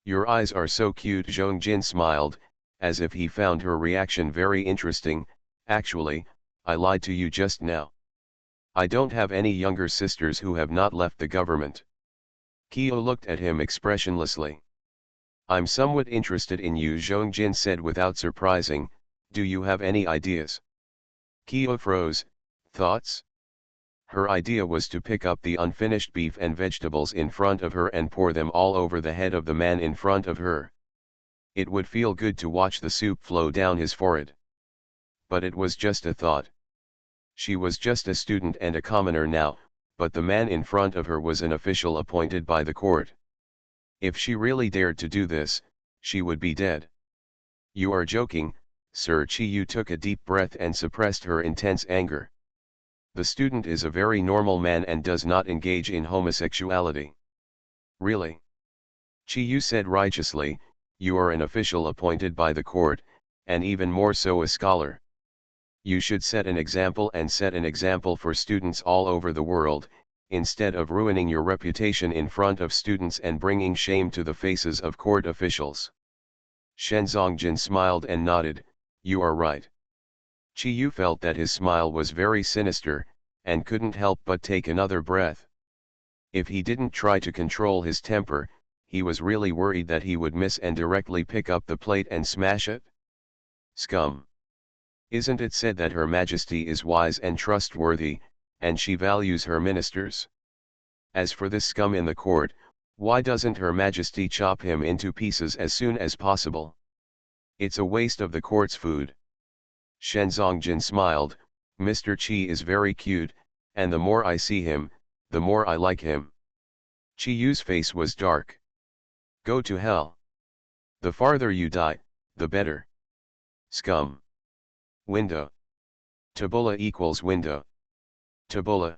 Speaker 1: "Your eyes are so cute." Zhong Jin smiled, as if he found her reaction very interesting. "Actually, I lied to you just now. I don't have any younger sisters who have not left the government." Kyo looked at him expressionlessly. "I'm somewhat interested in you," Zhong Jin said without surprising. "Do you have any ideas?" Kyo froze. "Thoughts?" Her idea was to pick up the unfinished beef and vegetables in front of her and pour them all over the head of the man in front of her. It would feel good to watch the soup flow down his forehead. But it was just a thought. She was just a student and a commoner now, but the man in front of her was an official appointed by the court. If she really dared to do this, she would be dead. "You are joking, sir." Chi Yu took a deep breath and suppressed her intense anger. "The student is a very normal man and does not engage in homosexuality." "Really?" Chi Yu said righteously, "You are an official appointed by the court, and even more so a scholar. You should set an example and set an example for students all over the world, instead of ruining your reputation in front of students and bringing shame to the faces of court officials." Shen Zongjin smiled and nodded, "You are right." Chiyu felt that his smile was very sinister, and couldn't help but take another breath. If he didn't try to control his temper, he was really worried that he would miss and directly pick up the plate and smash it. Scum! Isn't it said that Her Majesty is wise and trustworthy, and she values her ministers? As for this scum in the court, why doesn't Her Majesty chop him into pieces as soon as possible? It's a waste of the court's food. Shenzongjin smiled. Mr. Qi is very cute, and the more I see him, the more I like him. Chiyu's face was dark. Go to hell. The farther you die, the better. Scum. Window. Tabula equals window. Tabula.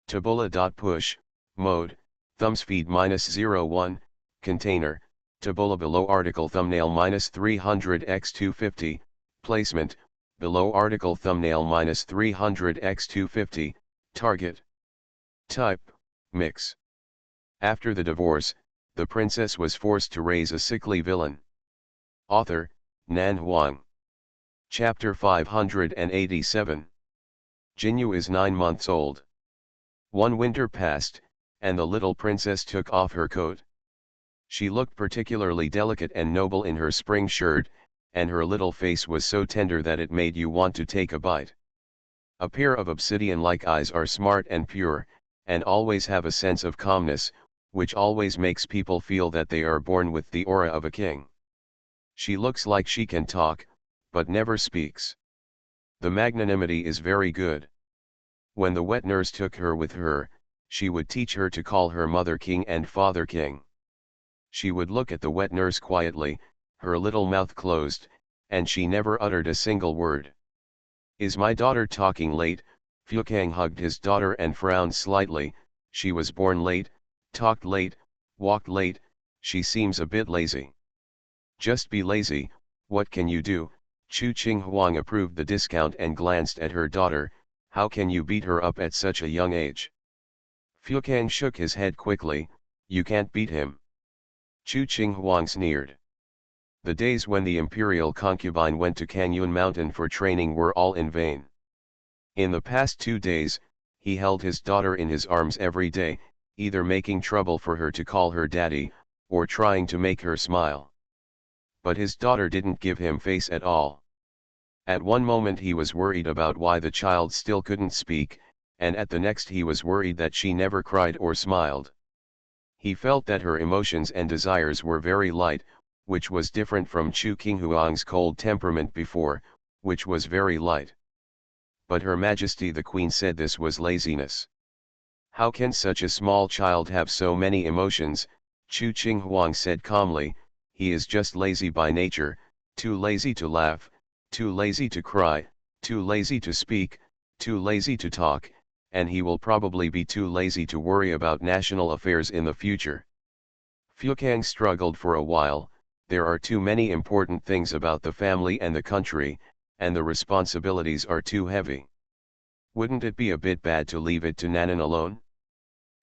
Speaker 1: Tabula.push, mode, thumbspeed -01, container, tabula below article thumbnail -300x250, placement, below article thumbnail -300x250, target. Type, mix. After the divorce, the princess was forced to raise a sickly villain. Author, Nan Huang. Chapter 587. Jinyu is 9 months old. One winter passed, and the little princess took off her coat. She looked particularly delicate and noble in her spring shirt, and her little face was so tender that it made you want to take a bite. A pair of obsidian-like eyes are smart and pure, and always have a sense of calmness, which always makes people feel that they are born with the aura of a king. She looks like she can talk, but never speaks. The magnanimity is very good. When the wet nurse took her with her, she would teach her to call her mother king and father king. She would look at the wet nurse quietly, her little mouth closed, and she never uttered a single word. Is my daughter talking late? Fukang hugged his daughter and frowned slightly. She was born late, talked late, walked late, she seems a bit lazy. Just be lazy, what can you do? Chu Qinghuang approved the discount and glanced at her daughter. How can you beat her up at such a young age? Fukang shook his head quickly. You can't beat him. Chu Qinghuang sneered. The days when the imperial concubine went to Canyon Mountain for training were all in vain. In the past 2 days, he held his daughter in his arms every day, either making trouble for her to call her daddy, or trying to make her smile. But his daughter didn't give him face at all. At one moment he was worried about why the child still couldn't speak, and at the next he was worried that she never cried or smiled. He felt that her emotions and desires were very light, which was different from Chu Qinghuang's cold temperament before, which was very light. But Her Majesty the Queen said this was laziness. How can such a small child have so many emotions? Chu Qinghuang said calmly. He is just lazy by nature, too lazy to laugh, too lazy to cry, too lazy to speak, too lazy to talk, and he will probably be too lazy to worry about national affairs in the future. Fukang struggled for a while. There are too many important things about the family and the country, and the responsibilities are too heavy. Wouldn't it be a bit bad to leave it to Nanan alone?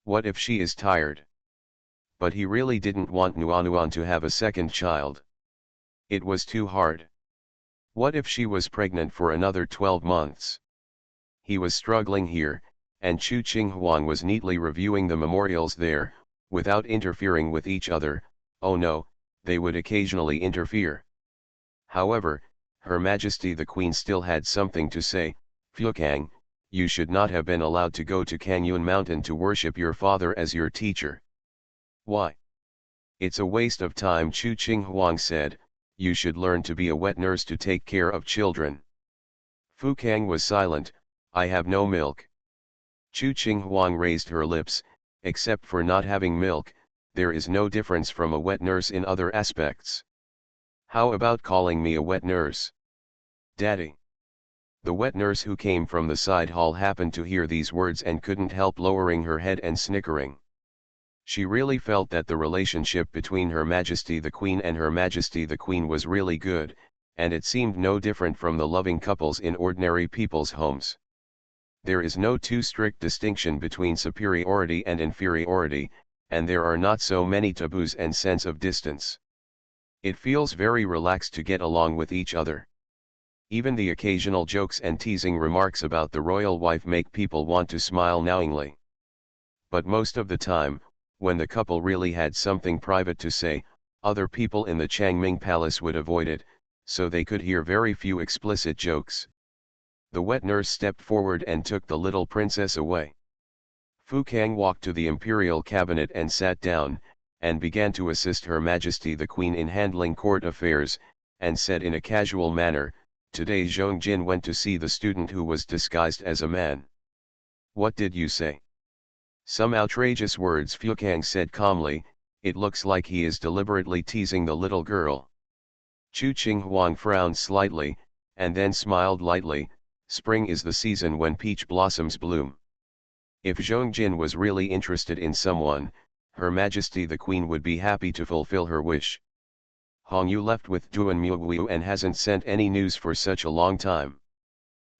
Speaker 1: What if she is tired? But he really didn't want Nuanuan to have a second child. It was too hard. What if she was pregnant for another 12 months? He was struggling here, and Chu Qinghuang was neatly reviewing the memorials there, without interfering with each other. Oh no, they would occasionally interfere. However, Her Majesty the Queen still had something to say. Fukang, you should not have been allowed to go to Canyon Mountain to worship your father as your teacher. Why? It's a waste of time, Chu Qinghuang said. You should learn to be a wet nurse to take care of children. Fukang was silent. I have no milk. Chu Qinghuang raised her lips. Except for not having milk, there is no difference from a wet nurse in other aspects. How about calling me a wet nurse? Daddy. The wet nurse who came from the side hall happened to hear these words and couldn't help lowering her head and snickering. She really felt that the relationship between Her Majesty the Queen and Her Majesty the Queen was really good, and it seemed no different from the loving couples in ordinary people's homes. There is no too strict distinction between superiority and inferiority, and there are not so many taboos and sense of distance. It feels very relaxed to get along with each other. Even the occasional jokes and teasing remarks about the royal wife make people want to smile knowingly. But most of the time, when the couple really had something private to say, other people in the Changming Palace would avoid it, so they could hear very few explicit jokes. The wet nurse stepped forward and took the little princess away. Fu Kang walked to the imperial cabinet and sat down, and began to assist Her Majesty the Queen in handling court affairs, and said in a casual manner, "Today Zhong Jin went to see the student who was disguised as a man." "What did you say?" "Some outrageous words," Fu Kang said calmly. "It looks like he is deliberately teasing the little girl." Chu Qing Huang frowned slightly, and then smiled lightly. "Spring is the season when peach blossoms bloom. If Zhong Jin was really interested in someone, Her Majesty the Queen would be happy to fulfill her wish. Hong Yu left with Duan Muguiu and hasn't sent any news for such a long time.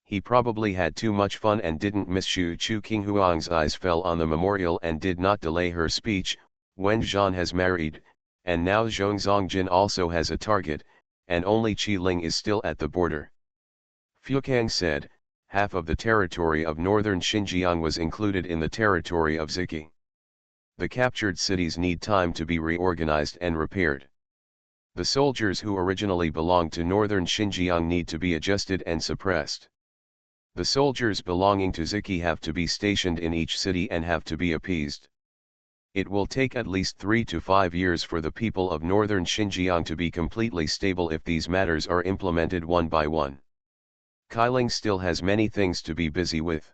Speaker 1: He probably had too much fun and didn't miss Chu Qing Huang's eyes fell on the memorial and did not delay her speech. Wen Zhan has married, and now Zhong Zongjin also has a target, and only Qi Ling is still at the border." Fu Kang said, "Half of the territory of northern Xinjiang was included in the territory of Ziki. The captured cities need time to be reorganized and repaired. The soldiers who originally belonged to northern Xinjiang need to be adjusted and suppressed. The soldiers belonging to Ziki have to be stationed in each city and have to be appeased. It will take at least 3 to 5 years for the people of northern Xinjiang to be completely stable if these matters are implemented one by one. Kailing still has many things to be busy with."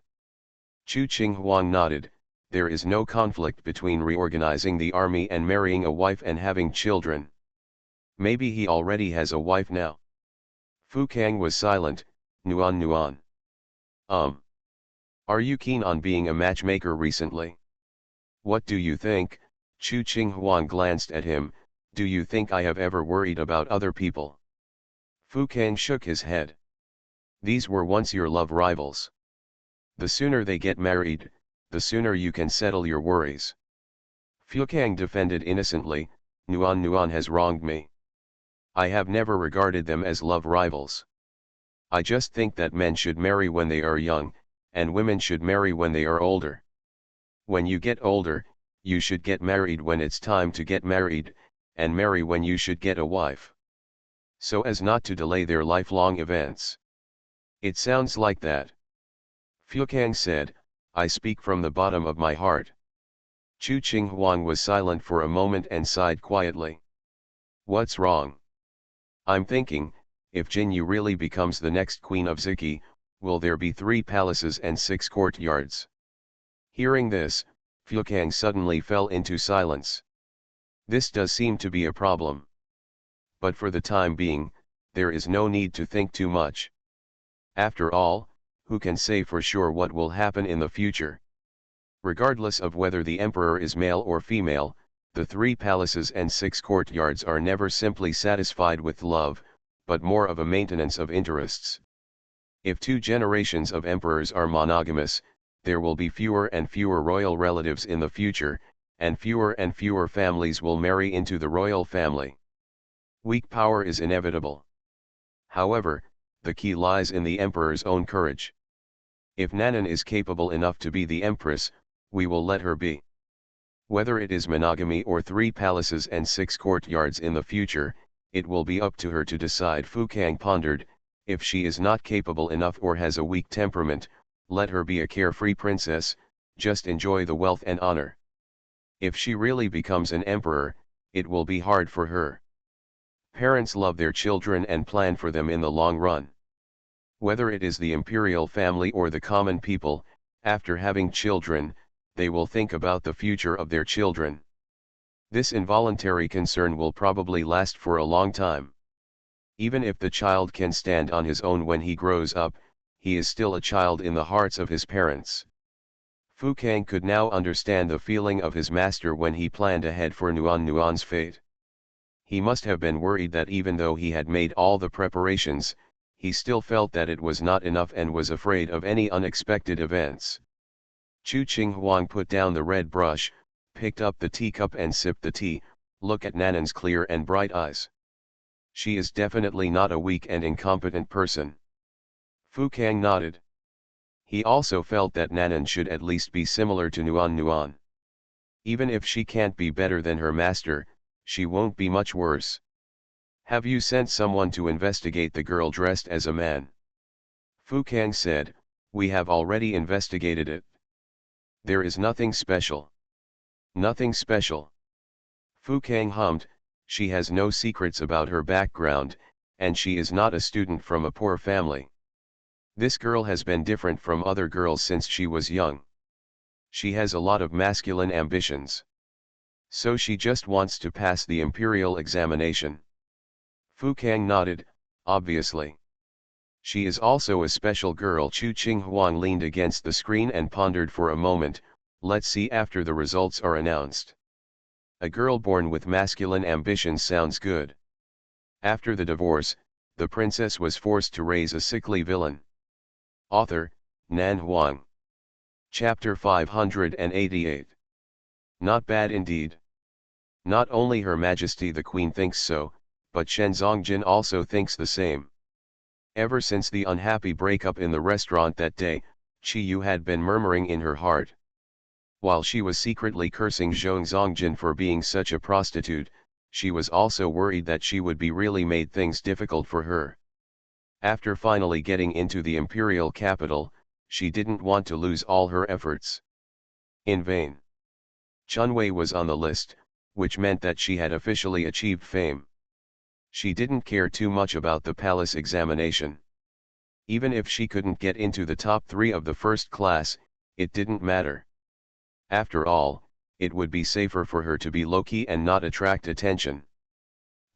Speaker 1: Chu Qing Huang nodded. "There is no conflict between reorganizing the army and marrying a wife and having children. Maybe he already has a wife now." Fu Kang was silent. Nuan. Are you keen on being a matchmaker recently?" "What do you think?" Chu Qing Huang glanced at him. "Do you think I have ever worried about other people?" Fu Kang shook his head. "These were once your love rivals. The sooner they get married, the sooner you can settle your worries." Fu Kang defended innocently. Nuan has wronged me. I have never regarded them as love rivals. I just think that men should marry when they are young, and women should marry when they are older. When you get older, you should get married when it's time to get married, and marry when you should get a wife. So as not to delay their lifelong events. It sounds like that." Fu Kang said, "I speak from the bottom of my heart." Chu Qing Huang was silent for a moment and sighed quietly. "What's wrong?" "I'm thinking, if Jinyu really becomes the next queen of Ziki, will there be 3 palaces and 6 courtyards?" Hearing this, Fu Kang suddenly fell into silence. This does seem to be a problem. But for the time being, there is no need to think too much. After all, who can say for sure what will happen in the future? Regardless of whether the emperor is male or female, the 3 palaces and 6 courtyards are never simply satisfied with love, but more of a maintenance of interests. If 2 generations of emperors are monogamous, there will be fewer and fewer royal relatives in the future, and fewer families will marry into the royal family. Weak power is inevitable. However, the key lies in the emperor's own courage. If Nanan is capable enough to be the empress, we will let her be. Whether it is monogamy or 3 palaces and 6 courtyards in the future, it will be up to her to decide. Fu Kang pondered. If she is not capable enough or has a weak temperament, let her be a carefree princess, just enjoy the wealth and honor. If she really becomes an emperor, it will be hard for her. Parents love their children and plan for them in the long run. Whether it is the imperial family or the common people, after having children, they will think about the future of their children. This involuntary concern will probably last for a long time. Even if the child can stand on his own when he grows up, he is still a child in the hearts of his parents. Fu Kang could now understand the feeling of his master when he planned ahead for Nuan's fate. He must have been worried that even though he had made all the preparations, he still felt that it was not enough and was afraid of any unexpected events. Chu Qing Huang put down the red brush, picked up the teacup and sipped the tea. Look at Nanan's clear and bright eyes. She is definitely not a weak and incompetent person. Fu Kang nodded. He also felt that Nanan should at least be similar to Nuan Nuan. Even if she can't be better than her master, she won't be much worse. Have you sent someone to investigate the girl dressed as a man? Fu Kang said, we have already investigated it. There is nothing special. Nothing special. Fu Kang hummed, she has no secrets about her background, and she is not a student from a poor family. This girl has been different from other girls since she was young. She has a lot of masculine ambitions. So she just wants to pass the imperial examination. Fu Kang nodded, obviously. She is also a special girl. Chu Qing Huang leaned against the screen and pondered for a moment, let's see after the results are announced. A girl born with masculine ambitions sounds good. After the divorce, the princess was forced to raise a sickly villain. Author, Nan Huang. Chapter 588. Not bad indeed. Not only Her Majesty the Queen thinks so, but Shen Zongjin also thinks the same. Ever since the unhappy breakup in the restaurant that day, Chi Yu had been murmuring in her heart. While she was secretly cursing Zhong Zongjin for being such a prostitute, she was also worried that she would be really made things difficult for her. After finally getting into the imperial capital, she didn't want to lose all her efforts. In vain. Chunwei was on the list, which meant that she had officially achieved fame. She didn't care too much about the palace examination. Even if she couldn't get into the top 3 of the first class, it didn't matter. After all, it would be safer for her to be low-key and not attract attention.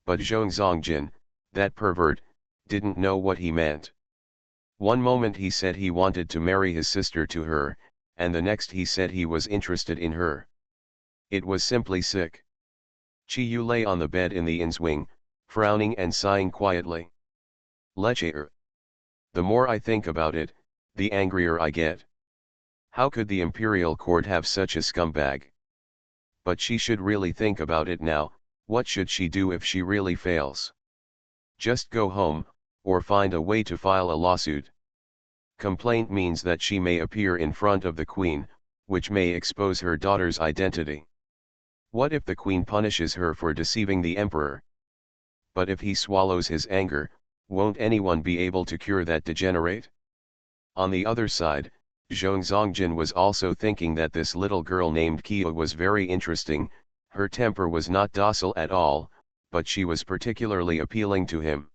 Speaker 1: But Zhong Zongjin, that pervert, didn't know what he meant. One moment he said he wanted to marry his sister to her, and the next he said he was interested in her. It was simply sick. Chi Yu lay on the bed in the inn's wing, frowning and sighing quietly. Lecher. The more I think about it, the angrier I get. How could the imperial court have such a scumbag? But she should really think about it now. What should she do if she really fails? Just go home, or find a way to file a lawsuit. Complaint means that she may appear in front of the queen, which may expose her daughter's identity. What if the queen punishes her for deceiving the emperor? But if he swallows his anger, won't anyone be able to cure that degenerate? On the other side, Zhong Zongjin was also thinking that this little girl named Kia was very interesting. Her temper was not docile at all, but she was particularly appealing to him.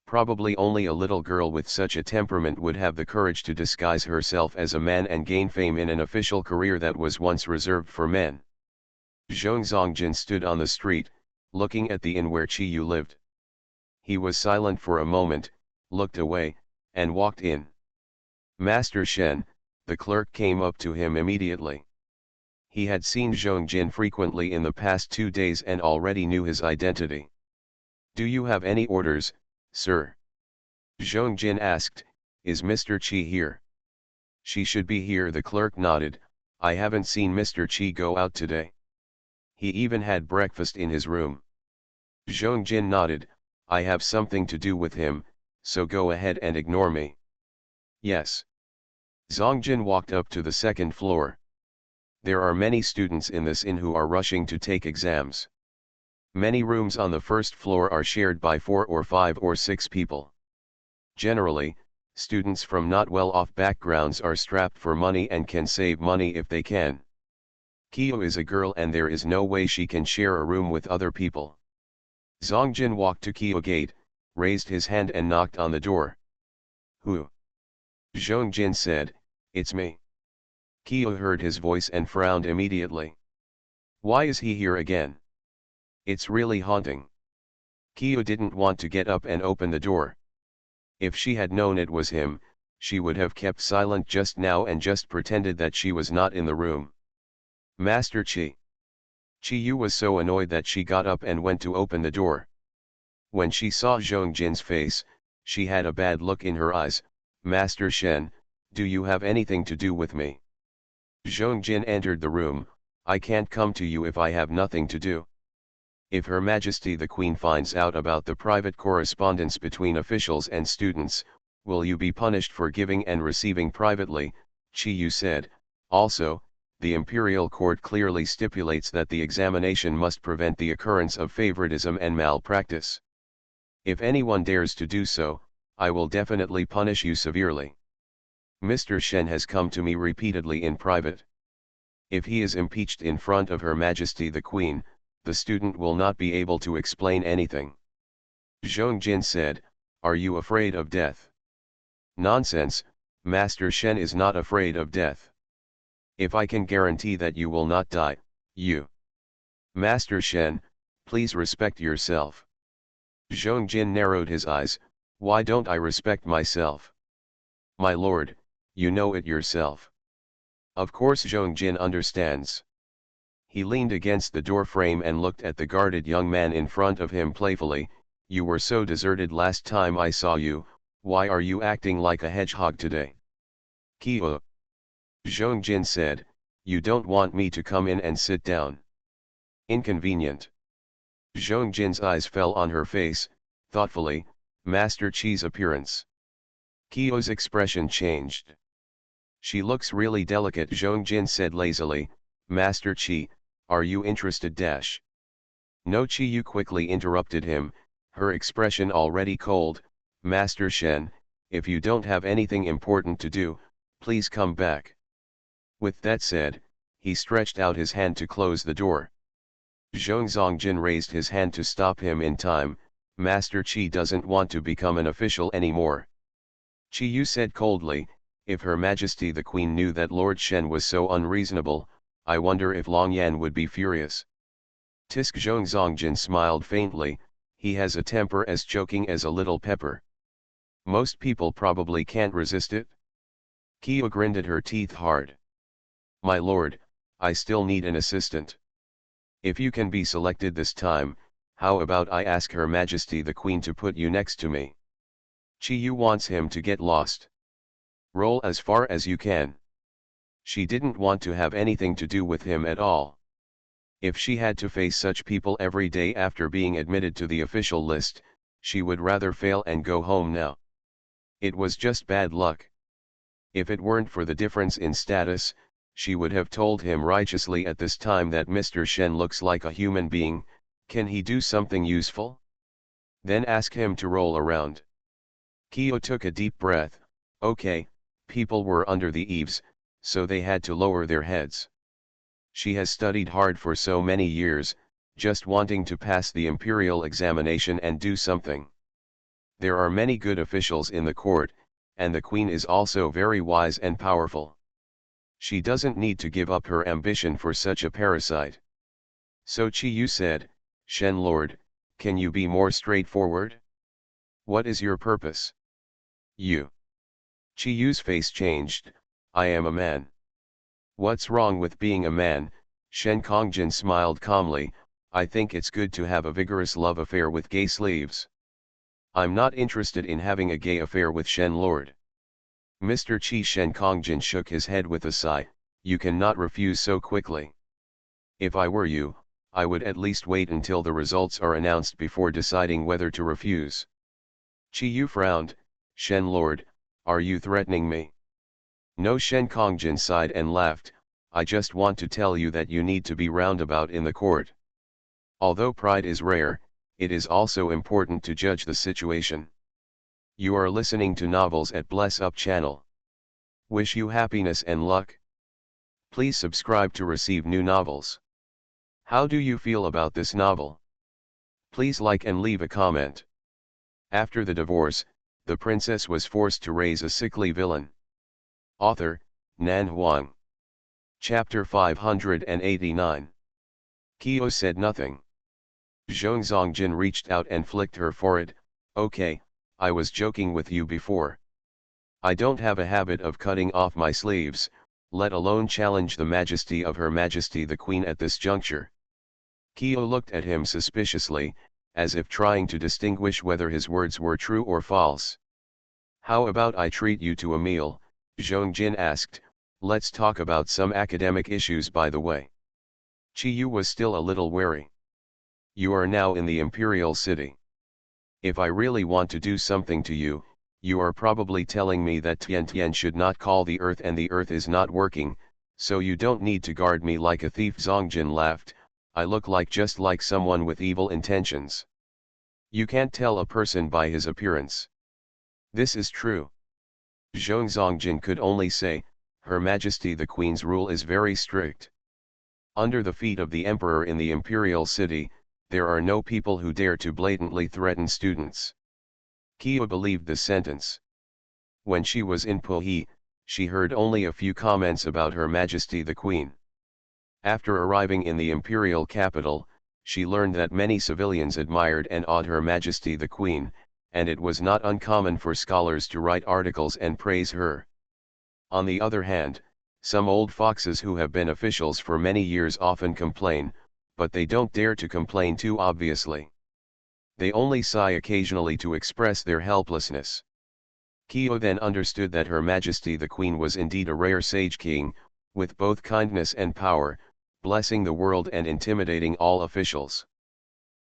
Speaker 1: Probably only a little girl with such a temperament would have the courage to disguise herself as a man and gain fame in an official career that was once reserved for men. Zhong Zongjin stood on the street, looking at the inn where Chi Yu lived. He was silent for a moment, looked away, and walked in. Master Shen, the clerk came up to him immediately. He had seen Zhong Jin frequently in the past 2 days and already knew his identity. Do you have any orders, sir? Zhong Jin asked, is Mr. Qi here? She should be here. The clerk nodded, I haven't seen Mr. Qi go out today. He even had breakfast in his room. Zhong Jin nodded, I have something to do with him, so go ahead and ignore me. Yes. Zongjin walked up to the second floor. There are many students in this inn who are rushing to take exams. Many rooms on the first floor are shared by 4 or 5 or 6 people. Generally, students from not well-off backgrounds are strapped for money and can save money if they can. Kyo is a girl and there is no way she can share a room with other people. Zongjin walked to Kyo gate, raised his hand and knocked on the door. Who? Zhongjin said, it's me. Kyo heard his voice and frowned immediately. Why is he here again? It's really haunting. Kyo didn't want to get up and open the door. If she had known it was him, she would have kept silent just now and just pretended that she was not in the room. Master Chi. Chi Yu was so annoyed that she got up and went to open the door. When she saw Zhongjin's face, she had a bad look in her eyes. Master Shen, do you have anything to do with me? Zhongjin entered the room, I can't come to you if I have nothing to do. If Her Majesty the Queen finds out about the private correspondence between officials and students, Will you be punished for giving and receiving privately? Chi Yu said. Also, the imperial court clearly stipulates that the examination must prevent the occurrence of favoritism and malpractice. If anyone dares to do so, I will definitely punish you severely. Mr. Shen has come to me repeatedly in private. If he is impeached in front of Her Majesty the Queen, the student will not be able to explain anything. Zhong Jin said, "Are you afraid of death?" "Nonsense, Master Shen is not afraid of death. If I can guarantee that you will not die, you." "Master Shen, please respect yourself." Zhong Jin narrowed his eyes. "Why don't I respect myself?" "My lord, you know it yourself." Of course Zhong Jin understands. He leaned against the door frame and looked at the guarded young man in front of him playfully. "You were so deserted last time I saw you, why are you acting like a hedgehog today?" "Kyo." Zhong Jin said, "You don't want me to come in and sit down?" "Inconvenient." Zhong Jin's eyes fell on her face, thoughtfully. Master Chi's appearance. Kyo's expression changed. "She looks really delicate," Zhong Jin said lazily. "Master Chi, are you interested? No." Chi Yu quickly interrupted him, her expression already cold. "Master Shen, if you don't have anything important to do, please come back." With that said, he stretched out his hand to close the door. Zhong Zongjin raised his hand to stop him in time. "Master Chi doesn't want to become an official anymore." Chi Yu said coldly, "If Her Majesty the Queen knew that Lord Shen was so unreasonable, I wonder if Long Yan would be furious." Tisk Zhong Zongjin smiled faintly. "He has a temper as choking as a little pepper. Most people probably can't resist it." Kyo grinned at her teeth hard. "My lord, I still need an assistant. If you can be selected this time, how about I ask Her Majesty the Queen to put you next to me?" Chi Yu wants him to get lost. Roll as far as you can. She didn't want to have anything to do with him at all. If she had to face such people every day after being admitted to the official list, she would rather fail and go home now. It was just bad luck. If it weren't for the difference in status, she would have told him righteously at this time that Mr. Shen looks like a human being. Can he do something useful? Then ask him to roll around. Kyo took a deep breath. Okay, people were under the eaves, so they had to lower their heads. She has studied hard for so many years, just wanting to pass the imperial examination and do something. There are many good officials in the court, and the queen is also very wise and powerful. She doesn't need to give up her ambition for such a parasite. So Chi Yu said, "Shen Lord, can you be more straightforward? What is your purpose?" "You." Chi Yu's face changed. "I am a man." "What's wrong with being a man?" Shen Kongjin smiled calmly. "I think it's good to have a vigorous love affair with gay sleeves." "I'm not interested in having a gay affair with Shen Lord." Mr. Chi. Shen Kongjin shook his head with a sigh. "You cannot refuse so quickly. If I were you, I would at least wait until the results are announced before deciding whether to refuse." Chi Yu frowned. "Shen Lord, are you threatening me?" "No." Shen Kongjin sighed and laughed. "I just want to tell you that you need to be roundabout in the court. Although pride is rare, it is also important to judge the situation." You are listening to Novels at Bless Up channel. Wish you happiness and luck. Please subscribe to receive new novels. How do you feel about this novel? Please like and leave a comment. After the divorce, the princess was forced to raise a sickly villain. Author, Nan Huang. Chapter 589. Kyo said nothing. Zhong Zongjin reached out and flicked her forehead. "Okay, I was joking with you before. I don't have a habit of cutting off my sleeves, let alone challenge the majesty of Her Majesty the Queen at this juncture." Kyo looked at him suspiciously, as if trying to distinguish whether his words were true or false. "How about I treat you to a meal?" Zhong Jin asked. "Let's talk about some academic issues by the way." Chi Yu was still a little wary. "You are now in the imperial city. If I really want to do something to you, You are probably telling me that Tian Tian should not call the earth and the earth is not working, so you don't need to guard me like a thief. Zongjin laughed. I look just like someone with evil intentions. You can't tell a person by his appearance. This is true. Zhong Zongjin could only say, Her Majesty the Queen's rule is very strict. Under the feet of the Emperor in the Imperial City, there are no people who dare to blatantly threaten students. Kyo believed this sentence. When she was in Puyi, she heard only a few comments about Her Majesty the Queen. After arriving in the imperial capital, she learned that many civilians admired and awed Her Majesty the Queen, and it was not uncommon for scholars to write articles and praise her. On the other hand, some old foxes who have been officials for many years often complain, but they don't dare to complain too obviously. They only sigh occasionally to express their helplessness. Kyo then understood that Her Majesty the Queen was indeed a rare sage king, with both kindness and power, blessing the world and intimidating all officials.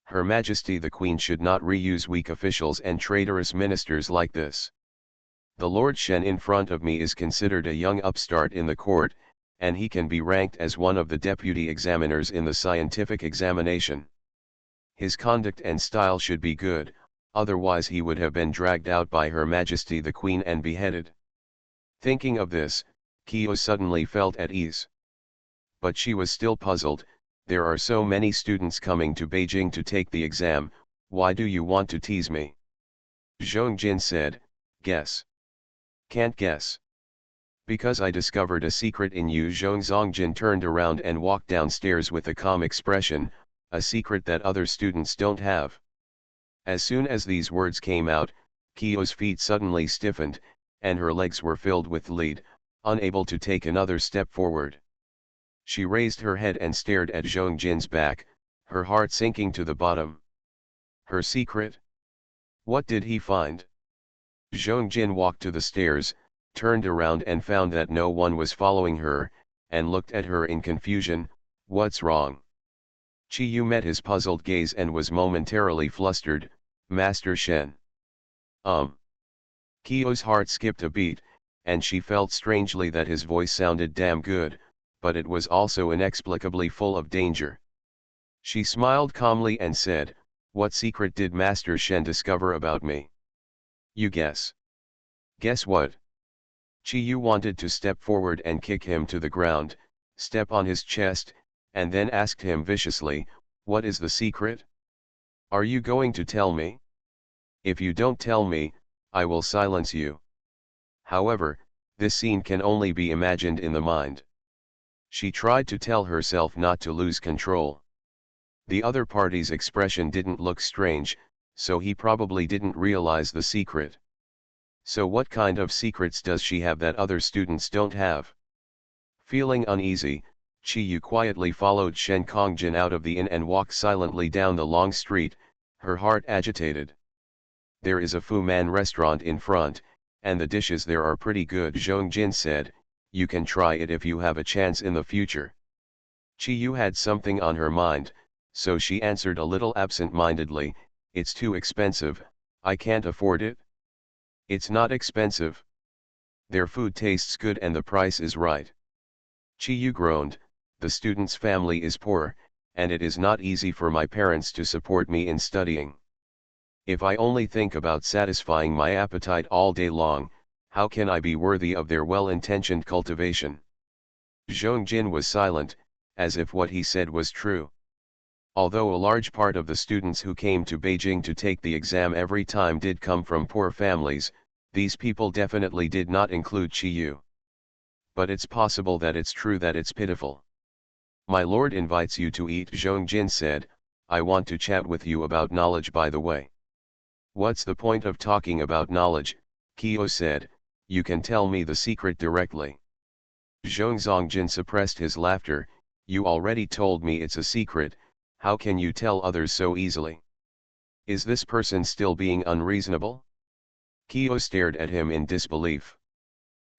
Speaker 1: Her Majesty the Queen should not reuse weak officials and traitorous ministers like this. The Lord Shen in front of me is considered a young upstart in the court, and he can be ranked as one of the deputy examiners in the scientific examination. His conduct and style should be good, otherwise he would have been dragged out by Her Majesty the Queen and beheaded. Thinking of this, Kyo suddenly felt at ease. But she was still puzzled. There are so many students coming to Beijing to take the exam, why do you want to tease me? Zhongjin said, Guess. Can't guess. Because I discovered a secret in you. Zongjin turned around and walked downstairs with a calm expression, a secret that other students don't have. As soon as these words came out, Kyo's feet suddenly stiffened, and her legs were filled with lead, unable to take another step forward. She raised her head and stared at Zhongjin's back, her heart sinking to the bottom. Her secret? What did he find? Zhongjin walked to the stairs, turned around and found that no one was following her, and looked at her in confusion. What's wrong? Chi Yu met his puzzled gaze and was momentarily flustered. Master Shen. Kyo's heart skipped a beat, and she felt strangely that his voice sounded damn good, but it was also inexplicably full of danger. She smiled calmly and said, What secret did Master Shen discover about me? You guess. Guess what? Chi Yu wanted to step forward and kick him to the ground, step on his chest, and then asked him viciously, What is the secret? Are you going to tell me? If you don't tell me, I will silence you. However, this scene can only be imagined in the mind. She tried to tell herself not to lose control. The other party's expression didn't look strange, so he probably didn't realize the secret. So what kind of secrets does she have that other students don't have? Feeling uneasy, Chi Yu quietly followed Shen Kongjin out of the inn and walked silently down the long street, her heart agitated. There is a Fu Man restaurant in front, and the dishes there are pretty good. Zhongjin said, You can try it if you have a chance in the future. Chi Yu had something on her mind, so she answered a little absent-mindedly, It's too expensive, I can't afford it. It's not expensive. Their food tastes good and the price is right. Chi Yu groaned, The student's family is poor, and it is not easy for my parents to support me in studying. If I only think about satisfying my appetite all day long, how can I be worthy of their well-intentioned cultivation? Zhongjin was silent, as if what he said was true. Although a large part of the students who came to Beijing to take the exam every time did come from poor families, these people definitely did not include Chi Yu. But it's possible that it's true that it's pitiful. My lord invites you to eat. Zhongjin said, I want to chat with you about knowledge by the way. What's the point of talking about knowledge? Kyo said, You can tell me the secret directly. Zhongjin suppressed his laughter, You already told me it's a secret, how can you tell others so easily? Is this person still being unreasonable? Kyo stared at him in disbelief.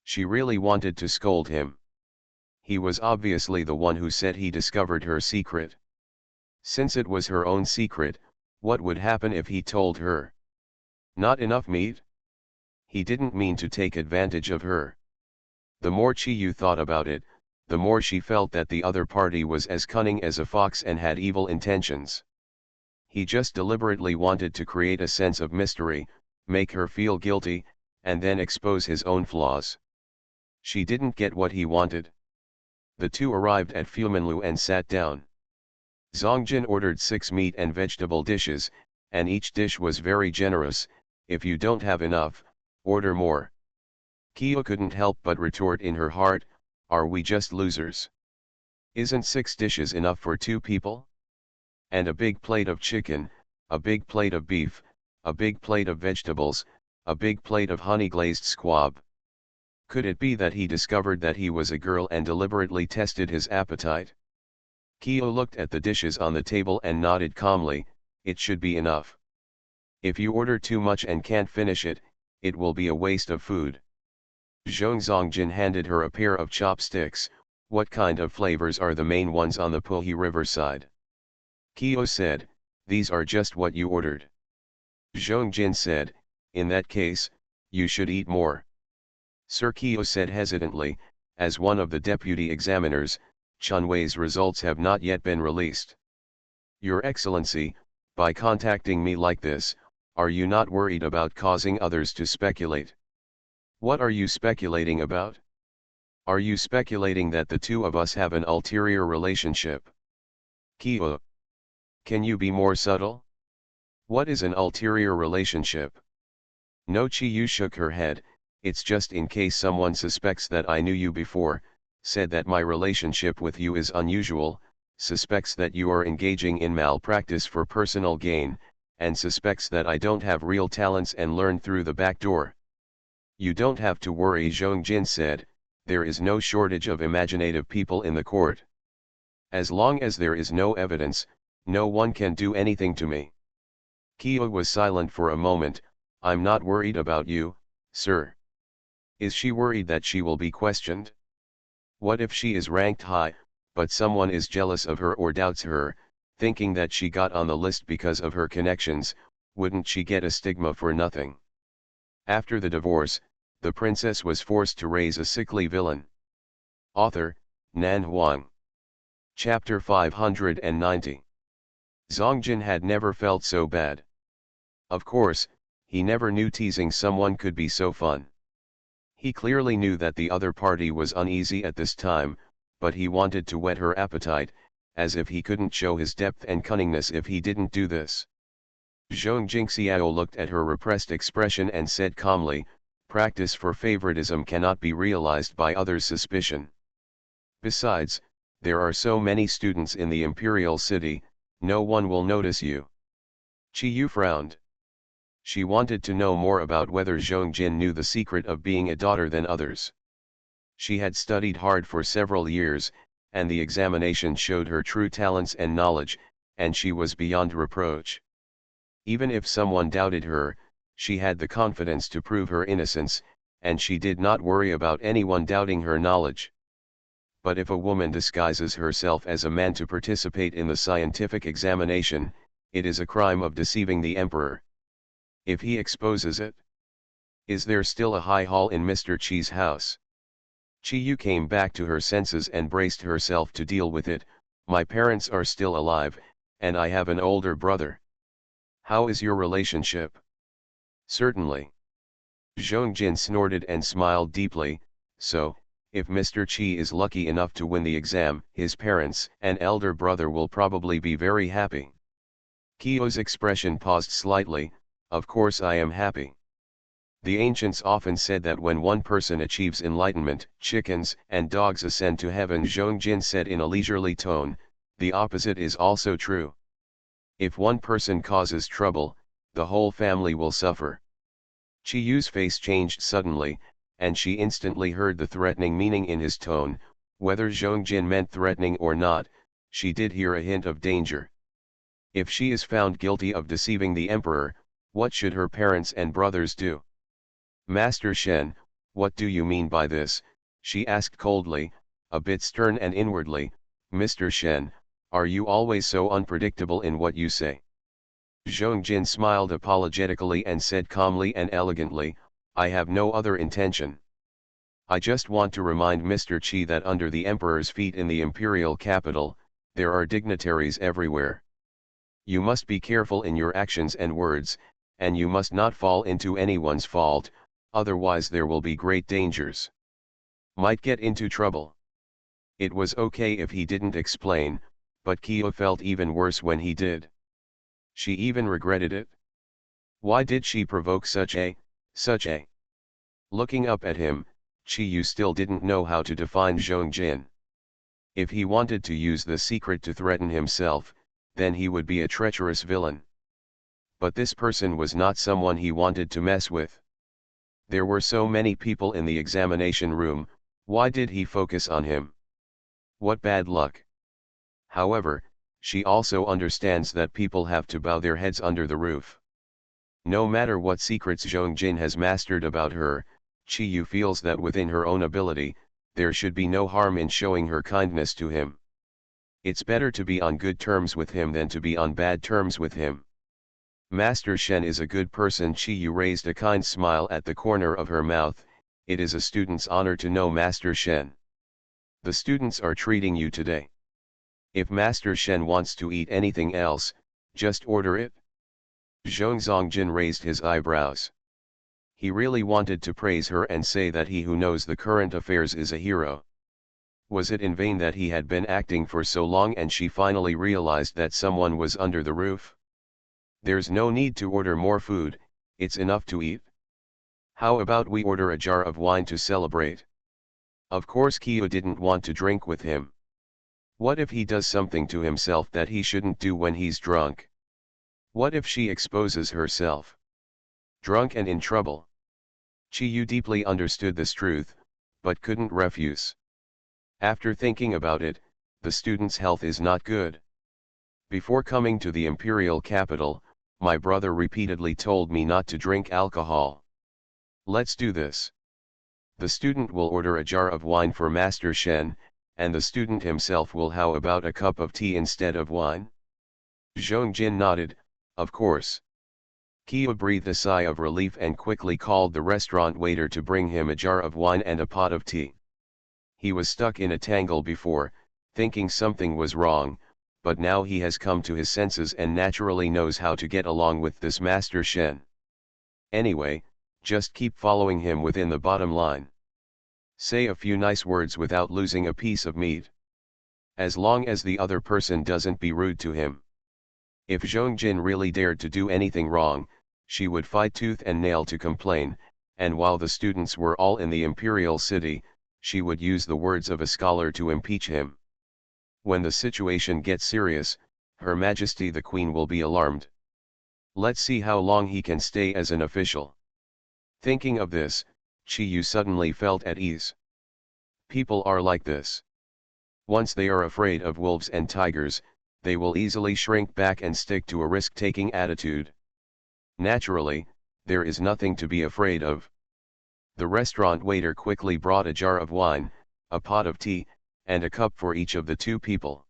Speaker 1: She really wanted to scold him. He was obviously the one who said he discovered her secret. Since it was her own secret, what would happen if he told her? Not enough meat? He didn't mean to take advantage of her. The more Chi-yu thought about it, the more she felt that the other party was as cunning as a fox and had evil intentions. He just deliberately wanted to create a sense of mystery, make her feel guilty, and then expose his own flaws. She didn't get what he wanted. The two arrived at Fumanlu and sat down. Zongjin ordered 6 meat and vegetable dishes, and each dish was very generous. If you don't have enough, order more. Kyo couldn't help but retort in her heart, are we just losers? Isn't 6 dishes enough for 2 people? And a big plate of chicken, a big plate of beef, a big plate of vegetables, a big plate of honey-glazed squab. Could it be that he discovered that he was a girl and deliberately tested his appetite? Kyo looked at the dishes on the table and nodded calmly, it should be enough. If you order too much and can't finish it, it will be a waste of food. Zongjin handed her a pair of chopsticks. What kind of flavors are the main ones on the Puhi riverside? Kyo said, these are just what you ordered. Zongjin said, in that case, you should eat more. Sir, Kyo said hesitantly, as one of the deputy examiners, Chunwei's results have not yet been released. Your Excellency, by contacting me like this, are you not worried about causing others to speculate? What are you speculating about? Are you speculating that the two of us have an ulterior relationship? Kyo. Can you be more subtle? What is an ulterior relationship? No, Chi-yu shook her head, it's just in case someone suspects that I knew you before, said that my relationship with you is unusual, suspects that you are engaging in malpractice for personal gain, and suspects that I don't have real talents and learn through the back door. You don't have to worry, Zongjin said, there is no shortage of imaginative people in the court. As long as there is no evidence, no one can do anything to me. Kyo was silent for a moment, I'm not worried about you, sir. Is she worried that she will be questioned? What if she is ranked high, but someone is jealous of her or doubts her, thinking that she got on the list because of her connections, wouldn't she get a stigma for nothing? After the divorce, the princess was forced to raise a sickly villain. Author, Nan Huang. Chapter 590. Zongjin had never felt so bad. Of course, he never knew teasing someone could be so fun. He clearly knew that the other party was uneasy at this time, but he wanted to whet her appetite, as if he couldn't show his depth and cunningness if he didn't do this. Zhong Jingxiao looked at her repressed expression and said calmly, practice for favoritism cannot be realized by others' suspicion. Besides, there are so many students in the imperial city, no one will notice you. Chi-yu frowned. She wanted to know more about whether Zongjin knew the secret of being a daughter than others. She had studied hard for several years, and the examination showed her true talents and knowledge, and she was beyond reproach. Even if someone doubted her, she had the confidence to prove her innocence, and she did not worry about anyone doubting her knowledge. But if a woman disguises herself as a man to participate in the scientific examination, it is a crime of deceiving the emperor. If he exposes it? Is there still a high hall in Mr. Chi's house? Chi-yu came back to her senses and braced herself to deal with it. My parents are still alive, and I have an older brother. How is your relationship? Certainly. Zongjin snorted and smiled deeply, so, if Mr. Chi is lucky enough to win the exam, his parents and elder brother will probably be very happy. Kyo's expression paused slightly. Of course I am happy. The ancients often said that when one person achieves enlightenment, chickens and dogs ascend to heaven. Zongjin said in a leisurely tone, the opposite is also true. If one person causes trouble, the whole family will suffer. Chi-yu's face changed suddenly, and she instantly heard the threatening meaning in his tone. Whether Zongjin meant threatening or not, she did hear a hint of danger. If she is found guilty of deceiving the emperor, what should her parents and brothers do? Master Shen, what do you mean by this? She asked coldly, a bit stern and inwardly. Mr. Shen, are you always so unpredictable in what you say? Zongjin smiled apologetically and said calmly and elegantly, I have no other intention. I just want to remind Mr. Qi that under the Emperor's feet in the imperial capital, there are dignitaries everywhere. You must be careful in your actions and words, and you must not fall into anyone's fault, otherwise there will be great dangers. Might get into trouble. It was okay if he didn't explain, but Kia felt even worse when he did. She even regretted it. Why did she provoke such a... Looking up at him, Qiyu still didn't know how to define Zhong Jin. If he wanted to use the secret to threaten himself, then he would be a treacherous villain. But this person was not someone he wanted to mess with. There were so many people in the examination room, why did he focus on him? What bad luck. However, she also understands that people have to bow their heads under the roof. No matter what secrets Zhong Jin has mastered about her, Qiyu feels that within her own ability, there should be no harm in showing her kindness to him. It's better to be on good terms with him than to be on bad terms with him. Master Shen is a good person. Qiyu raised a kind smile at the corner of her mouth. It is a student's honor to know Master Shen. The students are treating you today. If Master Shen wants to eat anything else, just order it. Zhong Zongjin raised his eyebrows. He really wanted to praise her and say that he who knows the current affairs is a hero. Was it in vain that he had been acting for so long and she finally realized that someone was under the roof? There's no need to order more food, it's enough to eat. How about we order a jar of wine to celebrate? Of course Kyo didn't want to drink with him. What if he does something to himself that he shouldn't do when he's drunk? What if she exposes herself? Drunk and in trouble. Qiyu deeply understood this truth, but couldn't refuse. After thinking about it, the student's health is not good. Before coming to the imperial capital, my brother repeatedly told me not to drink alcohol. Let's do this. The student will order a jar of wine for Master Shen, and the student himself will how about a cup of tea instead of wine? Zhong Jin nodded, of course. Kia breathed a sigh of relief and quickly called the restaurant waiter to bring him a jar of wine and a pot of tea. He was stuck in a tangle before, thinking something was wrong, but now he has come to his senses and naturally knows how to get along with this Master Shen. Anyway, just keep following him within the bottom line. Say a few nice words without losing a piece of meat. As long as the other person doesn't be rude to him. If Zhong Jin really dared to do anything wrong, she would fight tooth and nail to complain, and while the students were all in the imperial city, she would use the words of a scholar to impeach him. When the situation gets serious, Her Majesty the Queen will be alarmed. Let's see how long he can stay as an official. Thinking of this, Qiyu suddenly felt at ease. People are like this. Once they are afraid of wolves and tigers, they will easily shrink back and stick to a risk-taking attitude. Naturally, there is nothing to be afraid of. The restaurant waiter quickly brought a jar of wine, a pot of tea, and a cup for each of the two people.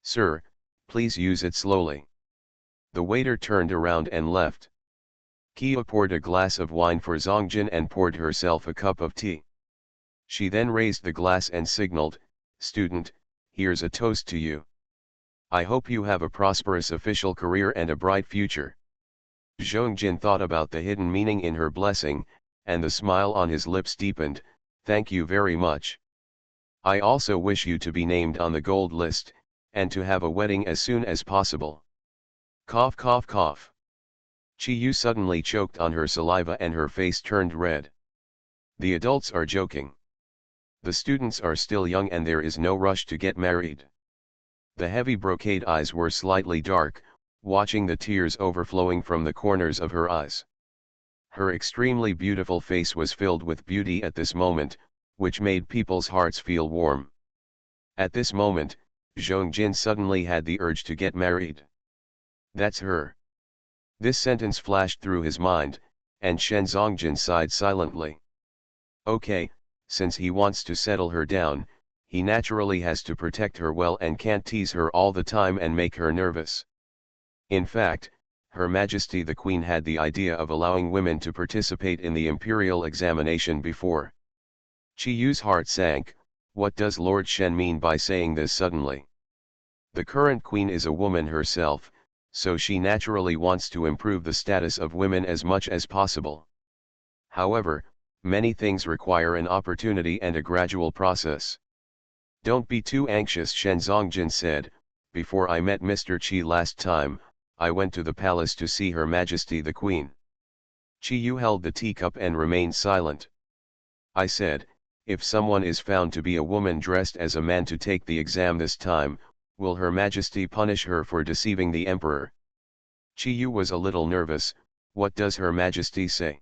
Speaker 1: Sir, please use it slowly. The waiter turned around and left. Kia poured a glass of wine for Zongjin and poured herself a cup of tea. She then raised the glass and signaled, "Student, here's a toast to you. I hope you have a prosperous official career and a bright future." Zongjin thought about the hidden meaning in her blessing, and the smile on his lips deepened. "Thank you very much. I also wish you to be named on the gold list, and to have a wedding as soon as possible." Cough cough cough. Qiyu suddenly choked on her saliva and her face turned red. The adults are joking. The students are still young and there is no rush to get married. The heavy brocade eyes were slightly dark, watching the tears overflowing from the corners of her eyes. Her extremely beautiful face was filled with beauty at this moment, which made people's hearts feel warm. At this moment, Zhong Jin suddenly had the urge to get married. That's her. This sentence flashed through his mind, and Shen Zongjin sighed silently. Okay, since he wants to settle her down, he naturally has to protect her well and can't tease her all the time and make her nervous. In fact, Her Majesty the Queen had the idea of allowing women to participate in the imperial examination before. Chi Yu's heart sank. What does Lord Shen mean by saying this suddenly? The current queen is a woman herself, so she naturally wants to improve the status of women as much as possible. However, many things require an opportunity and a gradual process. Don't be too anxious, Shen Zongjin said. Before I met Mr. Qi last time, I went to the palace to see Her Majesty the Queen. Qi Yu held the teacup and remained silent. I said, if someone is found to be a woman dressed as a man to take the exam this time, will Her Majesty punish her for deceiving the Emperor? Qi Yu was a little nervous. What does Her Majesty say?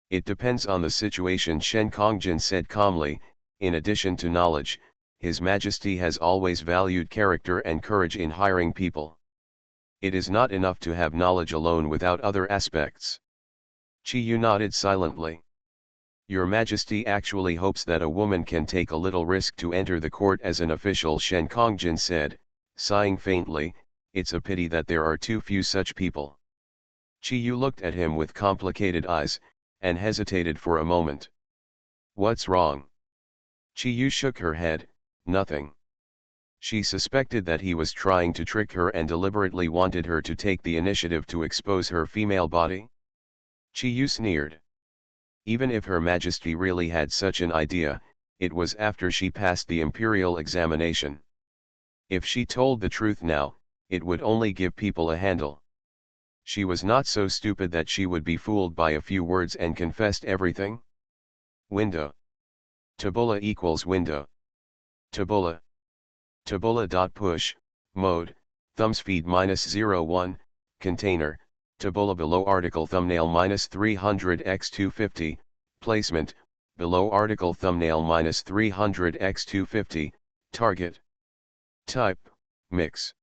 Speaker 1: It depends on the situation, Shen Kongjin said calmly. In addition to knowledge, His Majesty has always valued character and courage in hiring people. It is not enough to have knowledge alone without other aspects. Qi Yu nodded silently. Your Majesty actually hopes that a woman can take a little risk to enter the court as an official, Shen Kongjin said, sighing faintly. It's a pity that there are too few such people. Qi Yu looked at him with complicated eyes, and hesitated for a moment. What's wrong? Qi Yu shook her head. Nothing. She suspected that he was trying to trick her and deliberately wanted her to take the initiative to expose her female body. Qi Yu sneered. Even if Her Majesty really had such an idea, it was after she passed the imperial examination. If she told the truth now, it would only give people a handle. She was not so stupid that she would be fooled by a few words and confessed everything. Window. Tabula equals window. Tabula. Tabula.push, mode, thumbs feed -01, container, tabula below article thumbnail -300x250, placement, below article thumbnail -300x250, target. Type, mix.